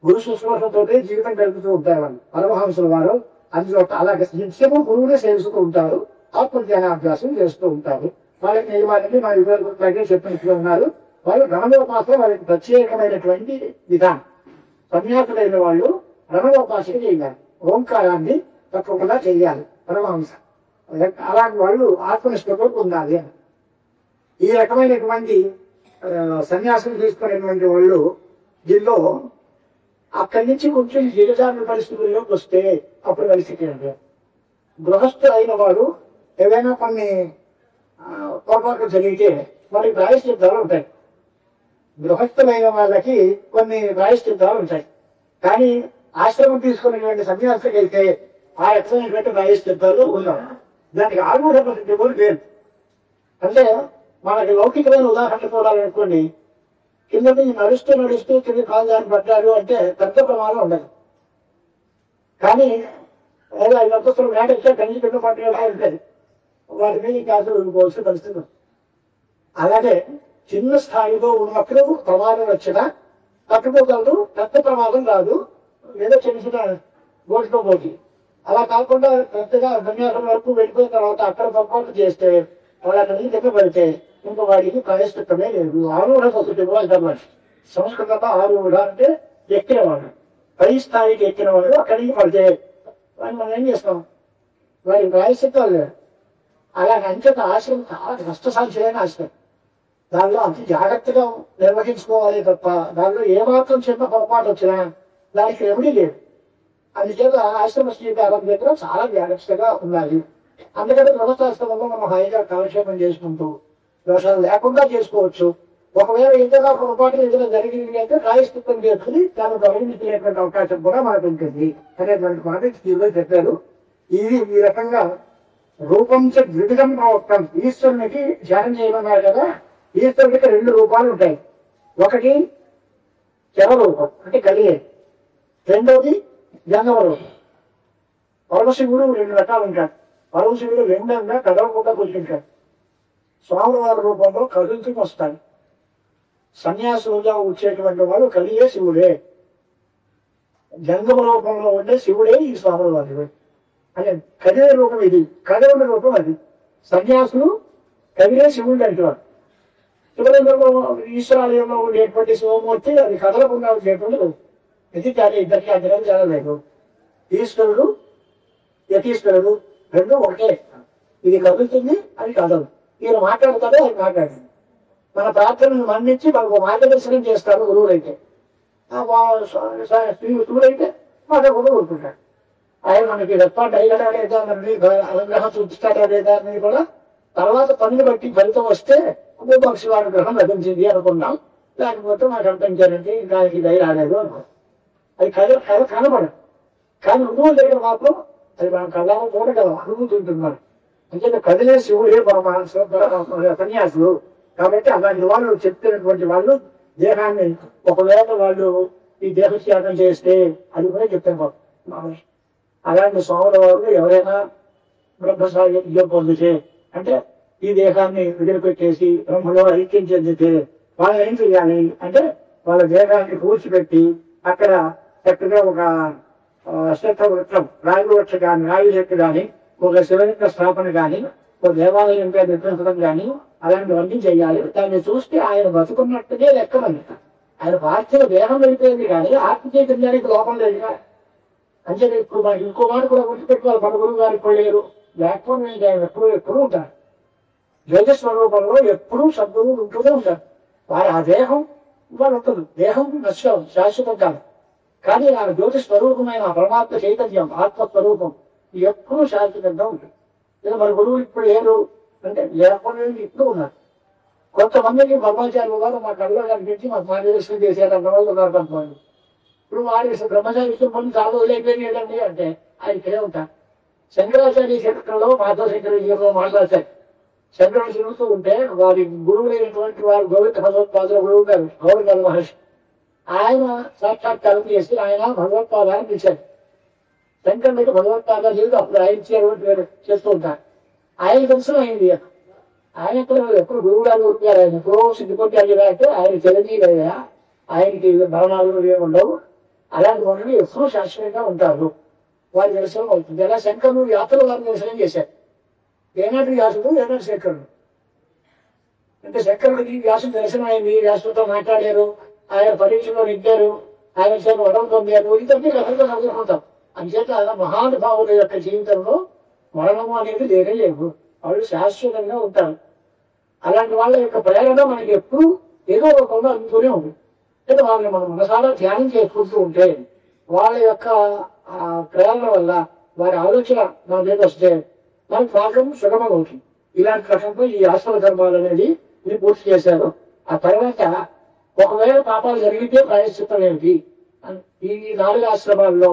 గురు శుశ్రూషతో జీవితం గడుపుతూ ఉంటారు వాళ్ళు. పరమహంసుల వారు అందులో అలాగే నిత్యము గురువునే సేవిస్తూ ఉంటారు, ఆత్మజ్ఞానాభ్యాసం చేస్తూ ఉంటారు. వాళ్ళకి నియమాలన్నీ మా వివేకాగే చెప్పినట్టుగా ఉన్నారు. వాళ్ళు రణమోపాసన వాళ్ళకి ప్రత్యేకమైనటువంటి విధానం. సన్యాసులైన వాళ్ళు రణమోపాసన చేయాలి, ఓంకారాన్ని తప్పకుండా చేయాలి పరమహంస. అలాంటి వాళ్ళు ఆత్మనిష్టతో ఉండాలి అని. ఈ రకమైనటువంటి సన్యాసం తీసుకునేటువంటి వాళ్ళు దీనిలో అక్కడి నుంచి కొంచెం దిగజారిన పరిస్థితుల్లోకి వస్తే అప్పుడు పరిస్థితి అంటే గృహస్థు అయిన వాడు ఏవైనా కొన్ని పొరపాట్లు జరిగితే వారికి ప్రాయశ్చిత్తాలు ఉంటాయి. గృహస్థులైన వాళ్ళకి కొన్ని ప్రాయశ్చిత్తాలు ఉంటాయి. కానీ ఆశ్రమం తీసుకునేటువంటి సన్యాసులకు వెళ్తే ఆ రకమైనటువంటి ప్రాయశ్చిత్తాలు ఉండవు. దానికి ఆరుమూఢ పద్ధతి కూడా లేదు. అంటే మనకి లౌకికమైన ఉదాహరణ చూడాలనుకోండి, కింద నడుస్తూ నడుస్తూ కింద కాలు దాన్ని పడ్డారు అంటే పెద్ద ప్రమాదం ఉండదు. కానీ 5 అంతస్తులు మేడొచ్చా కనీసం కింద పడ్డా ఉంటుంది, వాటి మీద కాదు పోల్సిన పరిస్థితి. అలాగే చిన్న స్థాయిలో ఉన్నప్పుడు ప్రమాదం వచ్చినా తట్టుకోగలదు, పెద్ద ప్రమాదం కాదు, ఏదో చిన్న చిన్న గోటితో పోటీ. అలా కాకుండా పెద్దగా సన్యాసం వరకు వెళ్ళిపోయిన తర్వాత అక్కడ పొరపాటు చేస్తే వాళ్ళకి దగ్గర పెడితే ఇంకా వాడికి ప్రాయశ్చిత్తమే లేదు. ఆరూఢ ఒకటి అంటారు. సంస్కృతంలో ఆరూఢ అంటే ఎక్కినవాడు, పై స్థాయికి ఎక్కిన వాడు అక్కడికి పడితే వాడిని మనం ఏం చేస్తాం, వాడికి ప్రాయశ్చిత్తాలు లేదు. అలాగే అంచేత ఆశ్రమం చాలా కష్టసాధ్యమైన ఆశ్రమం. దానిలో అంత జాగ్రత్తగా నిర్వహించుకోవాలి తప్ప దానిలో ఏమాత్రం చిన్న పొరపాటు వచ్చినా దానికి రెమెడీ లేదు. అందుచేత ఆశ్రమ స్వీకారం దగ్గర చాలా జాగ్రత్తగా ఉండాలి. అందుకని గృహస్థాశ్రమంలో మనం హాయిగా కాలక్షేపం చేసుకుంటూ దోషాలు లేకుండా చేసుకోవచ్చు. ఒకవేళ ఇంతగా పొరపాటు ఏదైనా జరిగింది అంటే ప్రాయశ్చిత్తం చేసుకుని దాన్ని గౌరవించలేటువంటి అవకాశం కూడా మనకు ఉంటుంది అనేటువంటి మాట స్త్రీలో చెప్పారు. ఇది ఈ రకంగా రూపంచ ద్విధం ప్రవక్తం. ఈశ్వరునికి ధ్యానం చేయమన్నారు కదా, ఈశ్వరుడికి 2 రూపాలు ఉంటాయి. ఒకటి చరరూపం అంటే కలిగేది, రెండవది జంగమ రూపం. పరమశివుడు 2 రకాలు ఉంటాడు. పరమశివుడు రెండంగా కదలకుండా కూర్చుంటాడు. స్వాముల వారి రూపంలో కదులుతూ వస్తాడు. సన్యాసులుగా వచ్చేటువంటి వాడు కలిగే శివుడే, జంగమ రూపంలో ఉండే శివుడే ఈ స్వాముల వారి. అంటే కదిలే రూపం ఇది, కదలని రూపం అది. సన్యాసులు కదిలే శివుడు అంటున్నారు. శివలింగంలో ఈశ్వరాలయంలో ఉండేటువంటి శివమూర్తి అది కదలకుండా ఉండేటువంటి రూపం. ఇది కానీ ఇద్దరికి అగ్రహం జరగలేదు. ఈశ్వరుడు యతీశ్వరుడు రెండు ఒకటే. ఇది కదులుతుంది, అది కదలు. ఈయన మాట్లాడతాడో అది మాట్లాడింది. మన ప్రార్థనను మన్నించి మనకు మార్గదర్శనం చేస్తారు గురువులైతే. శివుడైతే మాట కూడా ఊరుకుంటాడు. ఆయన మనకి రెస్పాండ్ అయ్యాడా లేదా మనని అనుగ్రహం చూపిస్తాడా లేదా అని కూడా తర్వాత పనులు బట్టి ఫలితం వస్తే మాకు శివానుగ్రహం లభించింది అనుకున్నాం, లేకపోతే మాకు అనిపించారంటే దానికి దయ రాలేదు అనుకో. అది కథ కనబడదు. కానీ అనుభవం దగ్గర మాత్రం అది మనం కళ్ళలో చూడగలం, అనుభూతుంటున్నాడు. అంటే కదిలే శివుడే సన్యాసులు. కాబట్టి అలాంటి వాళ్ళు చెప్తున్నటువంటి వాళ్ళు దేహాన్ని ఒకవేళ వాళ్ళు ఈ దేహత్యాగం చేస్తే అది కూడా చెప్తాను. అలాంటి స్వాముల వారు ఎవరైనా బ్రహ్మసాయుధ్యం పొందితే అంటే ఈ దేహాన్ని వదిలిపెట్టేసి బ్రహ్మలో ఐక్యం చెందితే వాళ్ళు ఏం చేయాలి అంటే వాళ్ళ దేహాన్ని కూర్చిపెట్టి అక్కడ చక్కగా ఒక అశ్వత్థ వృక్షం, రాగి వృక్ష కానీ రాగి చెట్టు కానీ ఒక శివలింగ స్థాపన కానీ ఒక దేవాలయంగా నిర్మించడం కానీ అలాంటివన్నీ చేయాలి. దాన్ని చూస్తే ఆయన బతుకున్నట్టుగా లెక్కమంది. ఆయన పార్థివ దేహం వెళ్ళిపోయింది కానీ ఆత్మ చైతన్యానికి లోపం లేదు. అంటే ఇప్పుడు మనకి ఇంకో మాట కూడా గుర్తుపెట్టుకోవాలి, మన గురువు గారికి కూడా లేరు. లేకపోతే ఆయన ఎప్పుడూ ఉంటారు. జ్యోతిస్వరూపంలో ఎప్పుడూ సద్గురువు ఉంటూనే ఉంటారు. వారి ఆ దేహం ఇవాళ ఉంటుంది. దేహం నష్టం శాశ్వతం కాదు. కానీ ఆ జ్యోతి స్వరూపమైన పరమాత్మ చైతన్యం ఆత్మస్వరూపం ఎప్పుడూ శాశ్వతంగా ఉంటుంది. లేదా మన గురువులు ఇప్పుడు లేరు అంటే లేకపోతే ఇప్పుడు ఉన్నారు. కొంతమందికి బ్రహ్మచారులు గారు మా కళ్ళలో కనిపించి మాకు మార్గదర్శనం చేశారు అన్న వాళ్ళు ఉన్నారు కొంతమంది. ఇప్పుడు వారి బ్రహ్మచారి విషయం పని చాలా వదిలేకపోయింది ఏంటండి అంటే ఆయన ఇక్కడే ఉంటారు. శంకరాచార్య చరిత్రలో మాధవశంకర మాట్లాడతారు. శంకరుడు తిరుగుతూ ఉంటే వారి గురువులైనటువంటి వారు గోవింద భగవత్పాదుల గురువు గారు గౌరవ మహర్షి ఆయన సాక్షాత్కారం చేసి ఆయన భగవత్పాదాన్ని పిలిచారు. శంకరుడికి భగవత్పాదాలు లేదు, అప్పుడు ఆయన చేస్తూ ఉంటారు. ఆయన దర్శనం అయింది. ఆయన ఎప్పుడు గురువు గారు ఊరుగారు. ఆయన ఎప్పుడో సిద్ధిపొట్టి అంటే ఆయన చిరంజీవి అయ్యా, ఆయనకి భవనాలు ఏమి ఉండవు. అలాంటి వాళ్ళు ఎప్పుడూ శాశ్వతంగా ఉంటారు. వారి దర్శనం అవుతుంది. అలా శంకరుడు యాత్రలు వారిని దర్శనం చేశారు. ఏనాటి వ్యాసుడు ఏనాటి శంకరుడు అంటే శంకరుడికి వ్యాసుడు దర్శనం అయింది. వ్యాసుడితో మాట్లాడారు, ఆయన పరీక్షలో నెగ్గారు, ఆయన చేత వరం పొందారు. ఇదన్నీ రకంగా చదువుకుంటాం. అంచేత మహానుభావుల యొక్క జీవితంలో మరణము అనేది లేనే లేదు. వాళ్ళు శాశ్వతంగా ఉంటారు. అలాంటి వాళ్ళ యొక్క ప్రేరణ మనకి ఎప్పుడు ఏదో రూపంలో అందుతూనే ఉంది. అంటే వాళ్ళని మనం మనసారా ధ్యానం చేసుకుంటూ ఉంటే వాళ్ళ యొక్క ప్రేరణ వల్ల వారి ఆలోచన మన మీద వస్తే మనకి మార్గం సుగమం అవుతుంది. ఇలాంటి రకంగా ఈ ఆశ్రమ ధర్మాలు అనేది మీరు పూర్తి చేశారు. ఆ తర్వాత ఒకవేళ పాపాలు జరిగితే ప్రాయశ్చిత్తం ఏమిటి? ఈ 4 ఆశ్రమాల్లో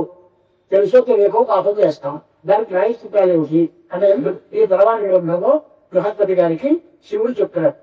తెలుసో తెలియకో పాపం చేస్తాం, దానికి ప్రాయశ్చిత్తాలు ఏమిటి అనేది ఈ తర్వాత గ్రంథంలో బృహస్పతి గారికి శివుడు చెప్తున్నారు.